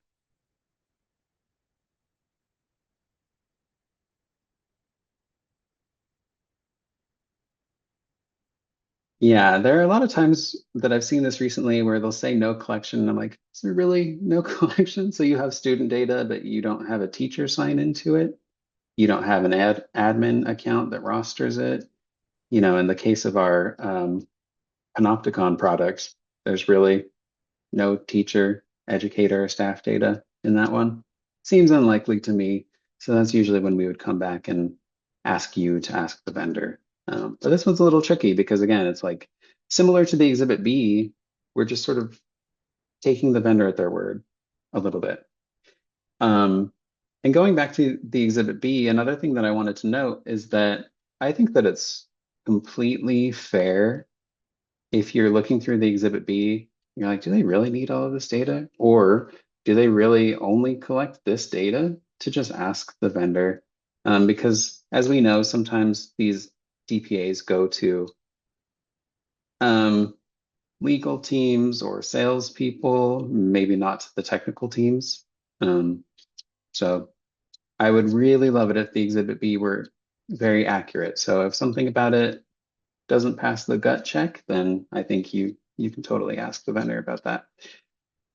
Yeah, there are a lot of times that I've seen this recently where they'll say no collection. And I'm like, is there really no collection? So you have student data, but you don't have a teacher sign into it. You don't have an admin account that rosters it. In the case of our Panopticon products, there's really no teacher, educator, or staff data in that one. Seems unlikely to me. So that's usually when we would come back and ask you to ask the vendor. But this one's a little tricky because again, it's like similar to the Exhibit B, we're just sort of taking the vendor at their word a little bit. And going back to the Exhibit B, another thing that I wanted to note is that I think that it's completely fair if you're looking through the Exhibit B, you're like, do they really need all of this data? Or do they really only collect this data to just ask the vendor? Because as we know, sometimes these DPAs go to legal teams or salespeople, maybe not the technical teams. So I would really love it if the Exhibit B were very accurate. So if something about it doesn't pass the gut check, then I think you can totally ask the vendor about that.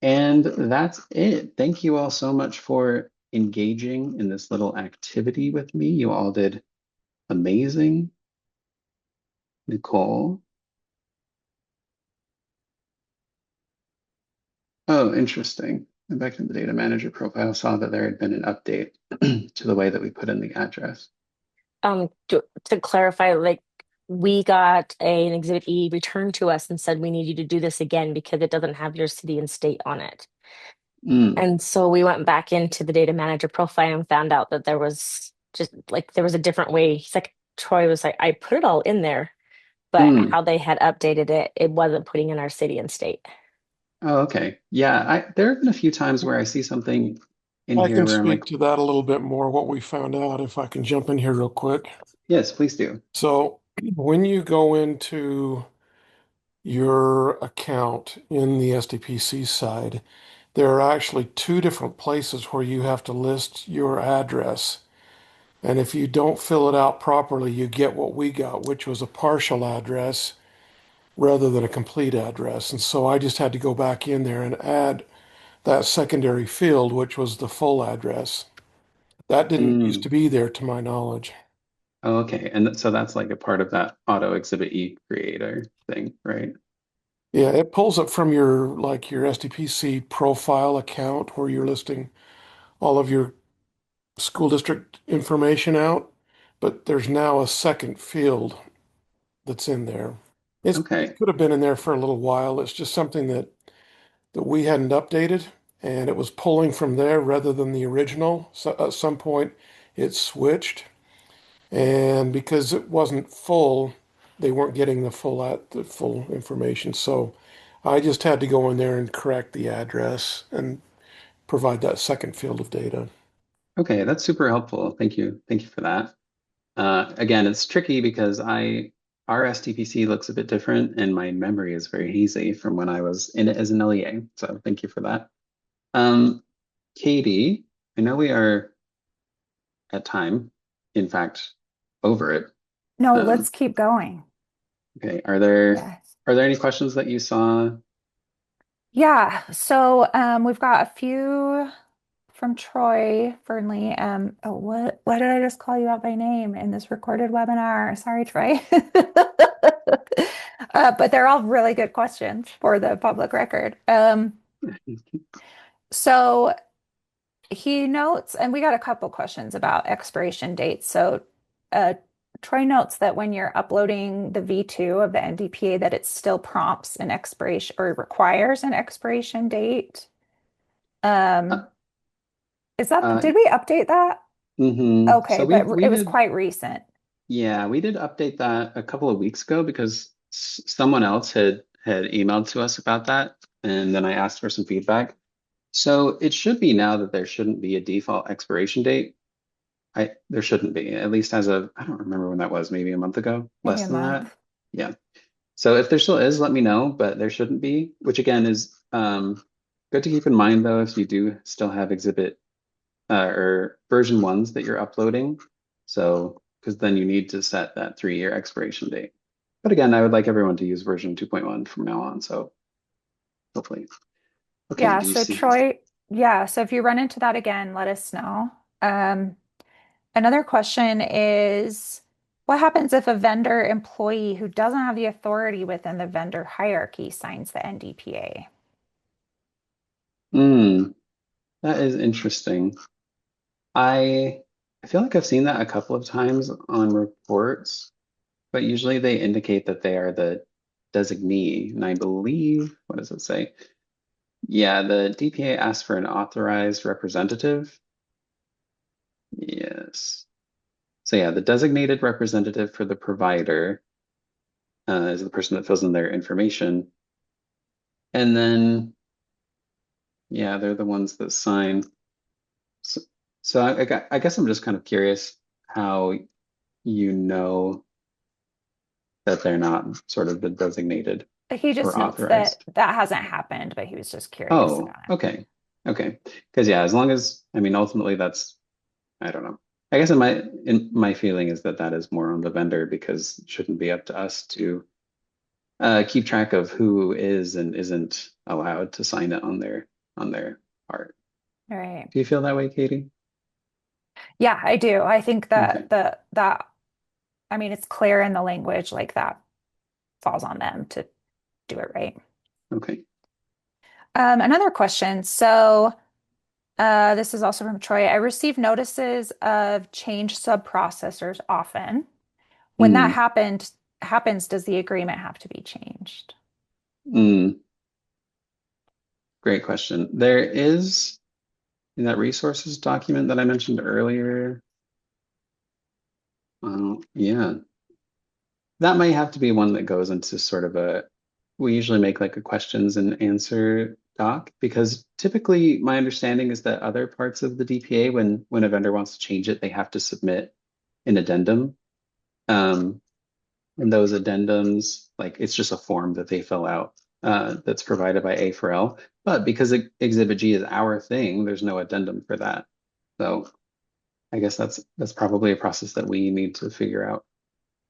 And that's it. Thank you all so much for engaging in this little activity with me. You all did amazing. Nicole. Oh, interesting. And back in the data manager profile, saw that there had been an update to the way that we put in the address. To clarify, like we got an Exhibit E returned to us and said we need you to do this again because it doesn't have your city and state on it. Mm, And so we went back into the data manager profile and found out that there was a different way. He's like, Troy was like, I put it all in there, but mm. how they had updated it, it wasn't putting in our city and state. Oh, okay. Yeah, there have been a few times where I see something in I here can where I'm like, speak to that a little bit more, what we found out, if I can jump in here real quick. yes, please do. So when you go into your account in the SDPC side, there are actually two different places where you have to list your address. And if you don't fill it out properly, you get what we got, which was a partial address rather than a complete address. And so I just had to go back in there and add that secondary field, which was the full address. That didn't used Mm. to be there to my knowledge. Oh, okay. And so that's like a part of that auto exhibit E creator thing, right? Yeah, it pulls it from your SDPC profile account where you're listing all of your school district information out, but there's now a second field that's in there. It Okay. could have been in there for a little while. It's just something that we hadn't updated, and it was pulling from there rather than the original. So at some point, it switched, and because it wasn't full, they weren't getting the full information. So I just had to go in there and correct the address and provide that second field of data. Okay, that's super helpful. Thank you. Thank you for that. Again, it's tricky because our STPC looks a bit different and my memory is very hazy from when I was in it as an LEA. So thank you for that. Katie, I know we are at time, in fact, over it. No, Um, let's keep going. okay, are there Yes. are there any questions that you saw? Yeah, so we've got a few from Troy Fernley. Oh, what did I just call you out by name in this recorded webinar? Sorry, Troy. But they're all really good questions for the public record. So he notes, and we got a couple questions about expiration dates. So uh, Troy notes that when you're uploading the V2 of the NDPA, that it still prompts an expiration or requires an expiration date. Uh, Um, is that, uh, did we update that? So Okay, but we it was did, quite recent. yeah, we did update that a couple of weeks ago because someone else had emailed to us about that, and then I asked for some feedback. So it should be now that there shouldn't be a default expiration date. There shouldn't be, at least as of, I don't remember when that was, maybe a month ago, Maybe less a than that. month. Yeah. So if there still is, let me know, but there shouldn't be, which again is good to keep in mind though, if you do still have exhibit or version ones that you're uploading. So, because then you need to set that 3-year expiration date. But again, I would like everyone to use version 2.1 from now on. So hopefully. Okay, Yeah, do you so see? Troy, yeah, so if you run into that again, let us know. Um, Another question is, what happens if a vendor employee who doesn't have the authority within the vendor hierarchy signs the NDPA? Hmm, that is interesting. I I feel like I've seen that a couple of times on reports, but usually they indicate that they are the designee. And I believe, what does it say? Yeah, the DPA asks for an authorized representative. Yes. So yeah, the designated representative for the provider is the person that fills in their information. And then, yeah, they're the ones that sign. So, I guess I'm just kind of curious how you know that they're not sort of the designated He just or notes that authorized. that hasn't happened, but he was just curious Oh, about it. okay. Okay. Because yeah, as long as, I mean, ultimately that's, I don't know. I guess in my feeling is that that is more on the vendor because it shouldn't be up to us to keep track of who is and isn't allowed to sign it on their part. All right. Do you feel that way, Katie? Yeah, I do. I think Okay. that I mean, it's clear in the language like that falls on them to do it right. Okay. Another question. This is also from Troy. I receive notices of change subprocessors often. When that Mm, happens, does the agreement have to be changed? mm, great question. There is in that resources document that I mentioned earlier. Yeah, that might have to be one that goes into sort of we usually make like a questions and answer doc because typically my understanding is that other parts of the DPA, when a vendor wants to change it, they have to submit an addendum. Um, and those addendums, like it's just a form that they fill out that's provided by A4L. But because Exhibit G is our thing, there's no addendum for that. So I guess that's probably a process that we need to figure out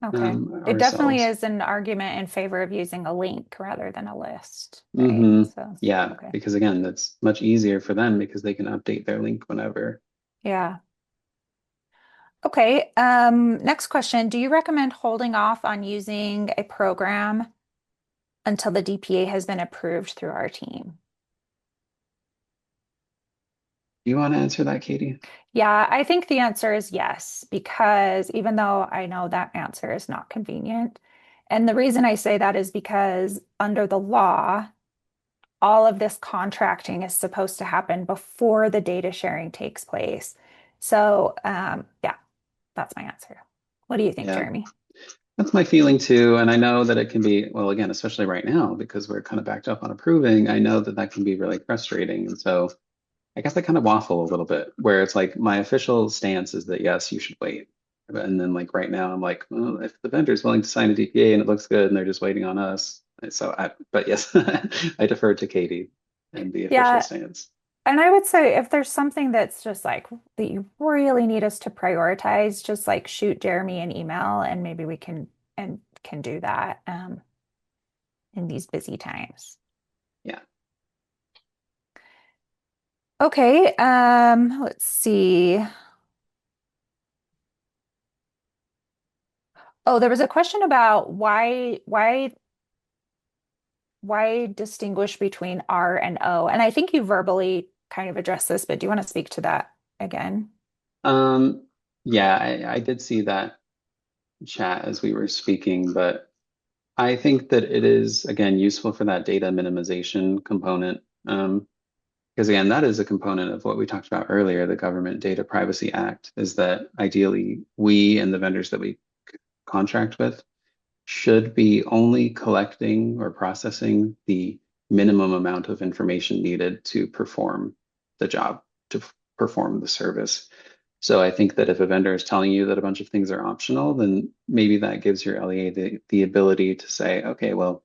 Okay. It definitely ourselves. is an argument in favor of using a link rather than a list, right? Hmm. So, Yeah, okay. because again, that's much easier for them because they can update their link whenever. Yeah. Okay. Next question. Do you recommend holding off on using a program until the DPA has been approved through our team? Do you want to answer that, Katie? Yeah, I think the answer is yes, because even though I know that answer is not convenient, and the reason I say that is because under the law, all of this contracting is supposed to happen before the data sharing takes place. So, yeah, that's my answer. What do you think, Yeah, Jeremy? that's my feeling too. And I know that it can be, well, again, especially right now because we're kind of backed up on approving, I know that that can be really frustrating. And so I guess I kind of waffle a little bit where it's like my official stance is that yes, you should wait. And then like right now I'm like, well, if the vendor is willing to sign a DPA and it looks good and they're just waiting on us. But yes, I defer to Katie and the official Yeah, stance. and I would say if there's something that's just like that you really need us to prioritize, just like shoot Jeremy an email and maybe we can do that in these busy times. Yeah. Okay, let's see. Oh, there was a question about why why distinguish between R and O? And I think you verbally kind of addressed this, but do you want to speak to that again? Yeah, I did see that chat as we were speaking, but I think that it is, again, useful for that data minimization component. Because again, that is a component of what we talked about earlier, the Government Data Privacy Act, is that ideally we and the vendors that we contract with should be only collecting or processing the minimum amount of information needed to perform the job, to perform the service. So I think that if a vendor is telling you that a bunch of things are optional, then maybe that gives your LEA the ability to say, okay, well,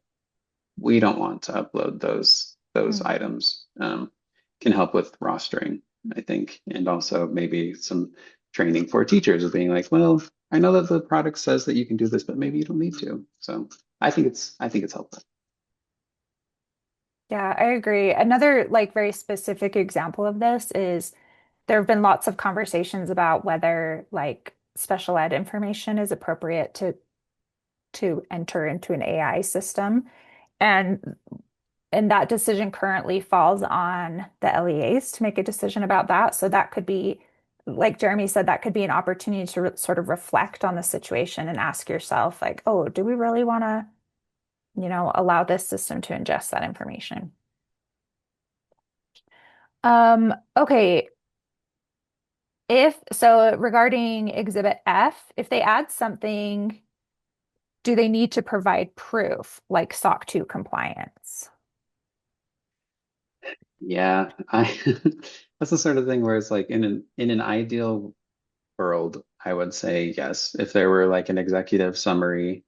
we don't want to upload those items. Can help with rostering, I think, and also maybe some training for teachers of being like, well, I know that the product says that you can do this, but maybe you don't need to. So I think it's helpful. Yeah, I agree. Another like very specific example of this is there have been lots of conversations about whether like special ed information is appropriate to enter into an AI system. And that decision currently falls on the LEAs to make a decision about that. So that could be, like Jeremy said, that could be an opportunity to sort of reflect on the situation and ask yourself, like, oh, do we really want to, allow this system to ingest that information? Okay. If so, regarding Exhibit F, if they add something, do they need to provide proof like SOC 2 compliance? Yeah, I that's the sort of thing where it's like in an ideal world, I would say yes. If there were like an executive summary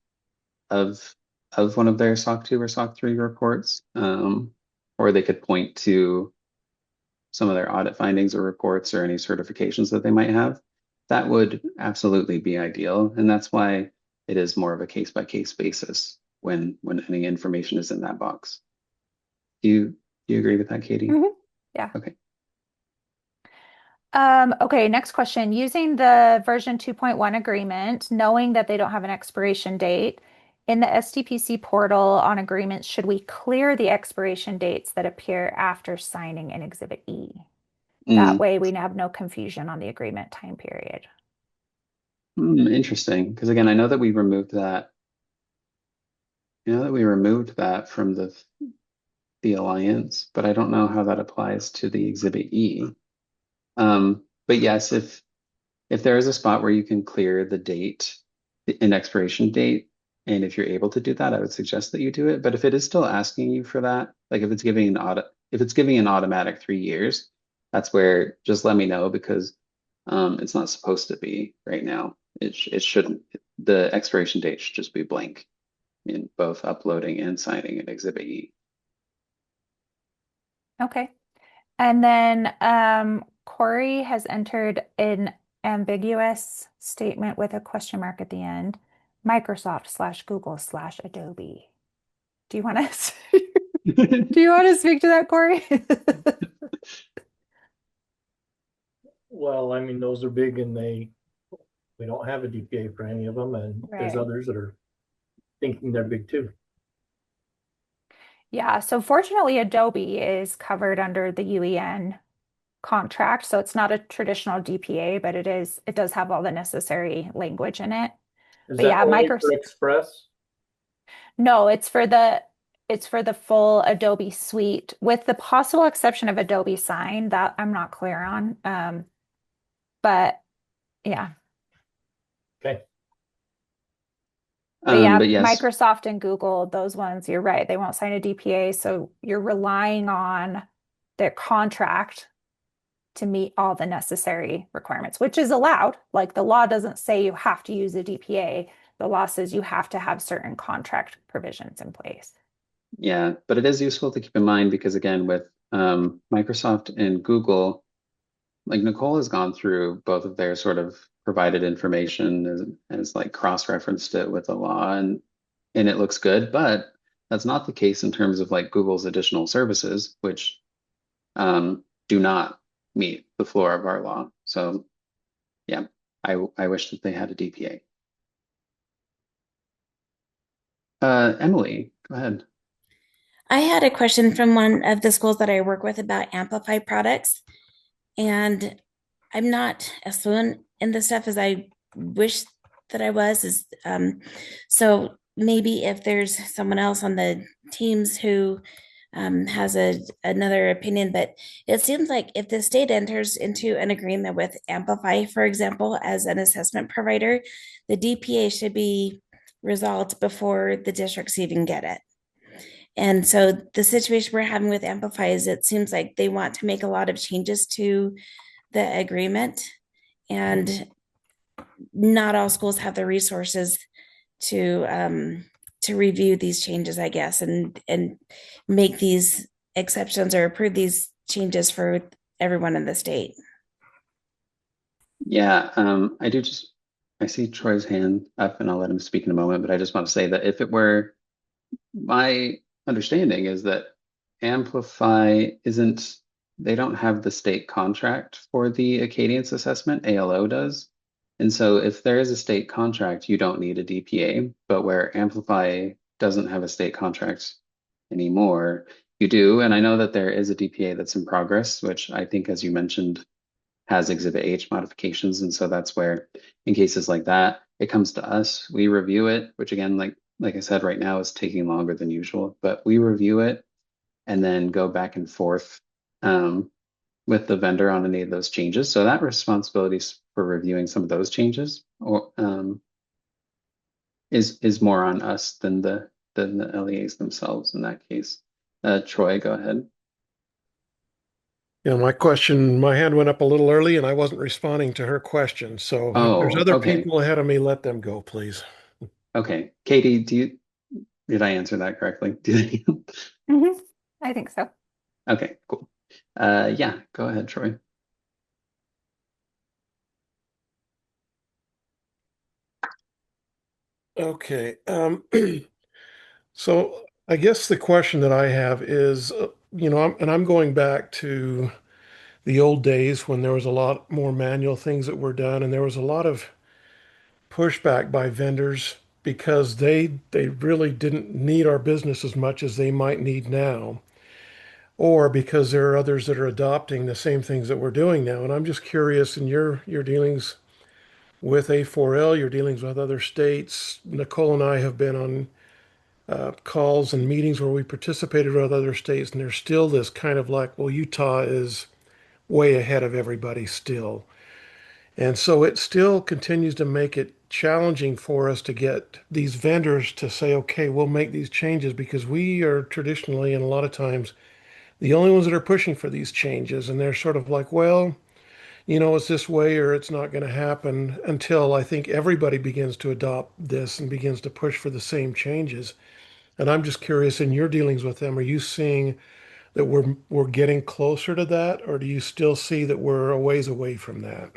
of one of their SOC 2 or SOC 3 reports, or they could point to some of their audit findings or reports or any certifications that they might have, that would absolutely be ideal. And that's why it is more of a case by case basis when any information is in that box. Do you agree with that, Katie? Yeah. Okay. Okay, next question. Using the version 2.1 agreement, knowing that they don't have an expiration date, in the SDPC portal on agreements, should we clear the expiration dates that appear after signing in Exhibit E? That way we have no confusion on the agreement time period. Interesting. Because again, I know that we removed that. You know that we removed that from the alliance, but I don't know how that applies to the Exhibit E. But yes, if there is a spot where you can clear the date, an expiration date, and if you're able to do that, I would suggest that you do it. But if it is still asking you for that, like if it's giving an automatic 3 years, that's where just let me know because it's not supposed to be right now. It shouldn't. The expiration date should just be blank in both uploading and signing an Exhibit E. Okay. And then Corey has entered an ambiguous statement with a question mark at the end. Microsoft/Google/Adobe. Do you want to do you want to speak to that, Corey? Well, I mean, those are big and we don't have a DPA for any of them, and there's Right. others that are thinking they're big too. Yeah, so fortunately, Adobe is covered under the UEN contract. So it's not a traditional DPA, but it does have all the necessary language in it. Is But that yeah, only Microsoft. for Express? No, it's for the full Adobe suite, with the possible exception of Adobe Sign that I'm not clear on. But yeah. Okay. But yeah, But yes, Microsoft and Google, those ones, you're right, they won't sign a DPA, so you're relying on their contract to meet all the necessary requirements, which is allowed. Like the law doesn't say you have to use a DPA. The law says you have to have certain contract provisions in place. yeah, but it is useful to keep in mind because again, with Microsoft and Google, like Nicole has gone through both of their sort of provided information as like cross-referenced it with the law and it looks good, but that's not the case in terms of like Google's additional services, which do not meet the floor of our law. So yeah, I wish that they had a DPA. Emily, go ahead. I had a question from one of the schools that I work with about Amplify products, and I'm not as fluent in this stuff as I wish that I was. So maybe if there's someone else on the teams who has another opinion, but it seems like if the state enters into an agreement with Amplify, for example, as an assessment provider, the DPA should be resolved before the districts even get it. And so the situation we're having with Amplify is it seems like they want to make a lot of changes to the agreement, and not all schools have the resources to review these changes, I guess, and make these exceptions or approve these changes for everyone in the state. Yeah, I see Troy's hand up and I'll let him speak in a moment, but I just want to say that if it were, my understanding is that Amplify isn't, they don't have the state contract for the Acadience assessment, ALO does. And so if there is a state contract, you don't need a DPA, but where Amplify doesn't have a state contract anymore, you do. And I know that there is a DPA that's in progress, which I think, as you mentioned, has Exhibit H modifications. And so that's where, in cases like that, it comes to us. We review it, which again, like I said, right now is taking longer than usual, but we review it and then go back and forth with the vendor on any of those changes. So that responsibility for reviewing some of those changes is more on us than the LEAs themselves in that case. Troy, go ahead. Yeah, my hand went up a little early and I wasn't responding to her question. So if there's Oh, other okay. people ahead of me, let them go, please. Okay. Katie, did I answer that correctly? I think so. Okay, cool. Yeah, go ahead, Troy. Okay. So I guess the question that I have is, I'm going back to the old days when there was a lot more manual things that were done, and there was a lot of pushback by vendors because they really didn't need our business as much as they might need now, or because there are others that are adopting the same things that we're doing now. And I'm just curious in your dealings with A4L, your dealings with other states. Nicole and I have been on calls and meetings where we participated with other states, and there's still this kind of like, well, Utah is way ahead of everybody still. And so it still continues to make it challenging for us to get these vendors to say, okay, we'll make these changes because we are traditionally and a lot of times the only ones that are pushing for these changes. And they're sort of like, well, it's this way or it's not going to happen until I think everybody begins to adopt this and begins to push for the same changes. And I'm just curious, in your dealings with them, are you seeing that we're getting closer to that, or do you still see that we're a ways away from that?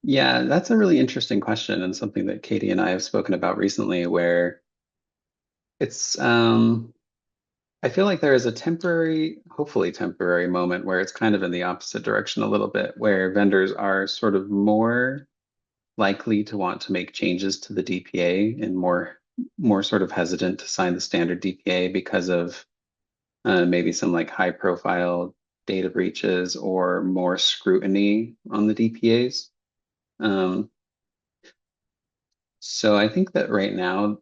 Yeah, that's a really interesting question and something that Katie and I have spoken about recently, where it's I feel like there is a temporary, hopefully temporary moment where it's kind of in the opposite direction a little bit, where vendors are sort of more likely to want to make changes to the DPA and more sort of hesitant to sign the standard DPA because of maybe some like high profile data breaches or more scrutiny on the DPAs. So I think that right now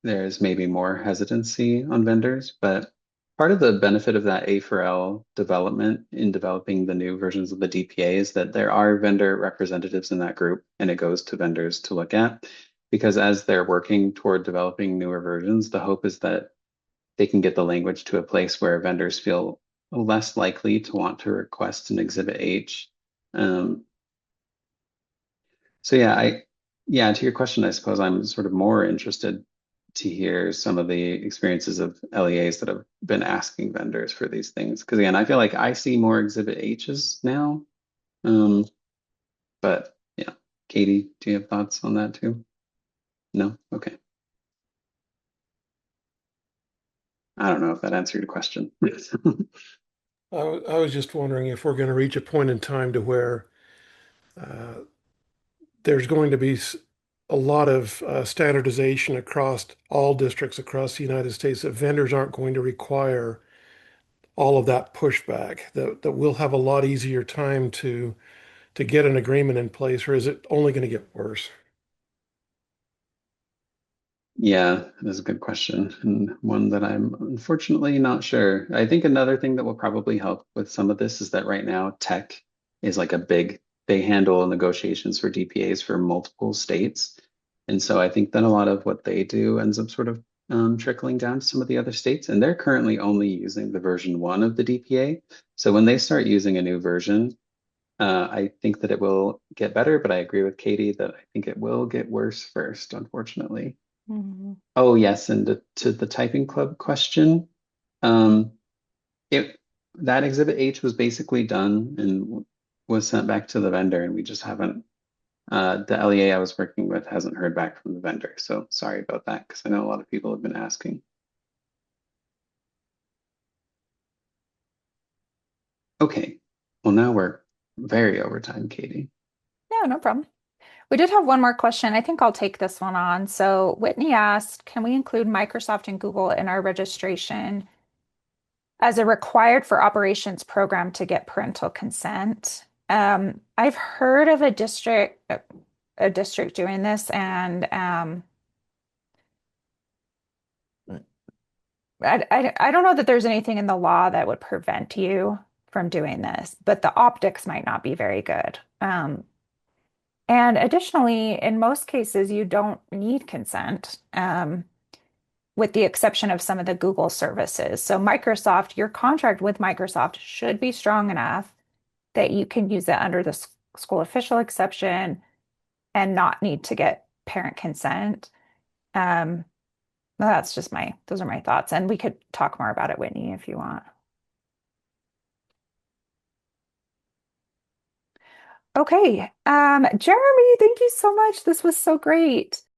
there's maybe more hesitancy on vendors, but part of the benefit of that A4L development in developing the new versions of the DPA is that there are vendor representatives in that group, and it goes to vendors to look at. Because as they're working toward developing newer versions, the hope is that they can get the language to a place where vendors feel less likely to want to request an Exhibit H. So yeah, to your question, I suppose I'm sort of more interested to hear some of the experiences of LEAs that have been asking vendors for these things. Because again, I feel like I see more Exhibit H's now. But yeah, Katie, do you have thoughts on that too? No? Okay. I don't know if that answered your question. I was just wondering if we're going to reach a point in time to where uh, there's going to be a lot of standardization across all districts across the United States that vendors aren't going to require all of that pushback, that we'll have a lot easier time to get an agreement in place, or is it only going to get worse? Yeah, that's a good question, and one that I'm unfortunately not sure. I think another thing that will probably help with some of this is that right now tech is like a big, they handle negotiations for DPAs for multiple states. And so I think that a lot of what they do ends up sort of trickling down to some of the other states. And they're currently only using the version 1 of the DPA. So when they start using a new version, I think that it will get better, but I agree with Katie that I think it will get worse first, unfortunately. Mhm. Oh, yes, and to the typing club question, um, it that exhibit H was basically done and was sent back to the vendor, and we just haven't. The LEA I was working with hasn't heard back from the vendor, so sorry about that because I know a lot of people have been asking. Okay, well now we're very over time, Katie. No, no problem. We did have one more question. I think I'll take this one on. So Whitney asked, can we include Microsoft and Google in our registration as a required for operations program to get parental consent? I've heard of a district doing this, and I don't know that there's anything in the law that would prevent you from doing this, but the optics might not be very good. And additionally, in most cases, you don't need consent, with the exception of some of the Google services. So Microsoft, your contract with Microsoft should be strong enough that you can use it under the school official exception and not need to get parent consent. Um, that's just those are my thoughts. And we could talk more about it, Whitney, if you want. Okay. Jeremy, thank you so much. This was so great.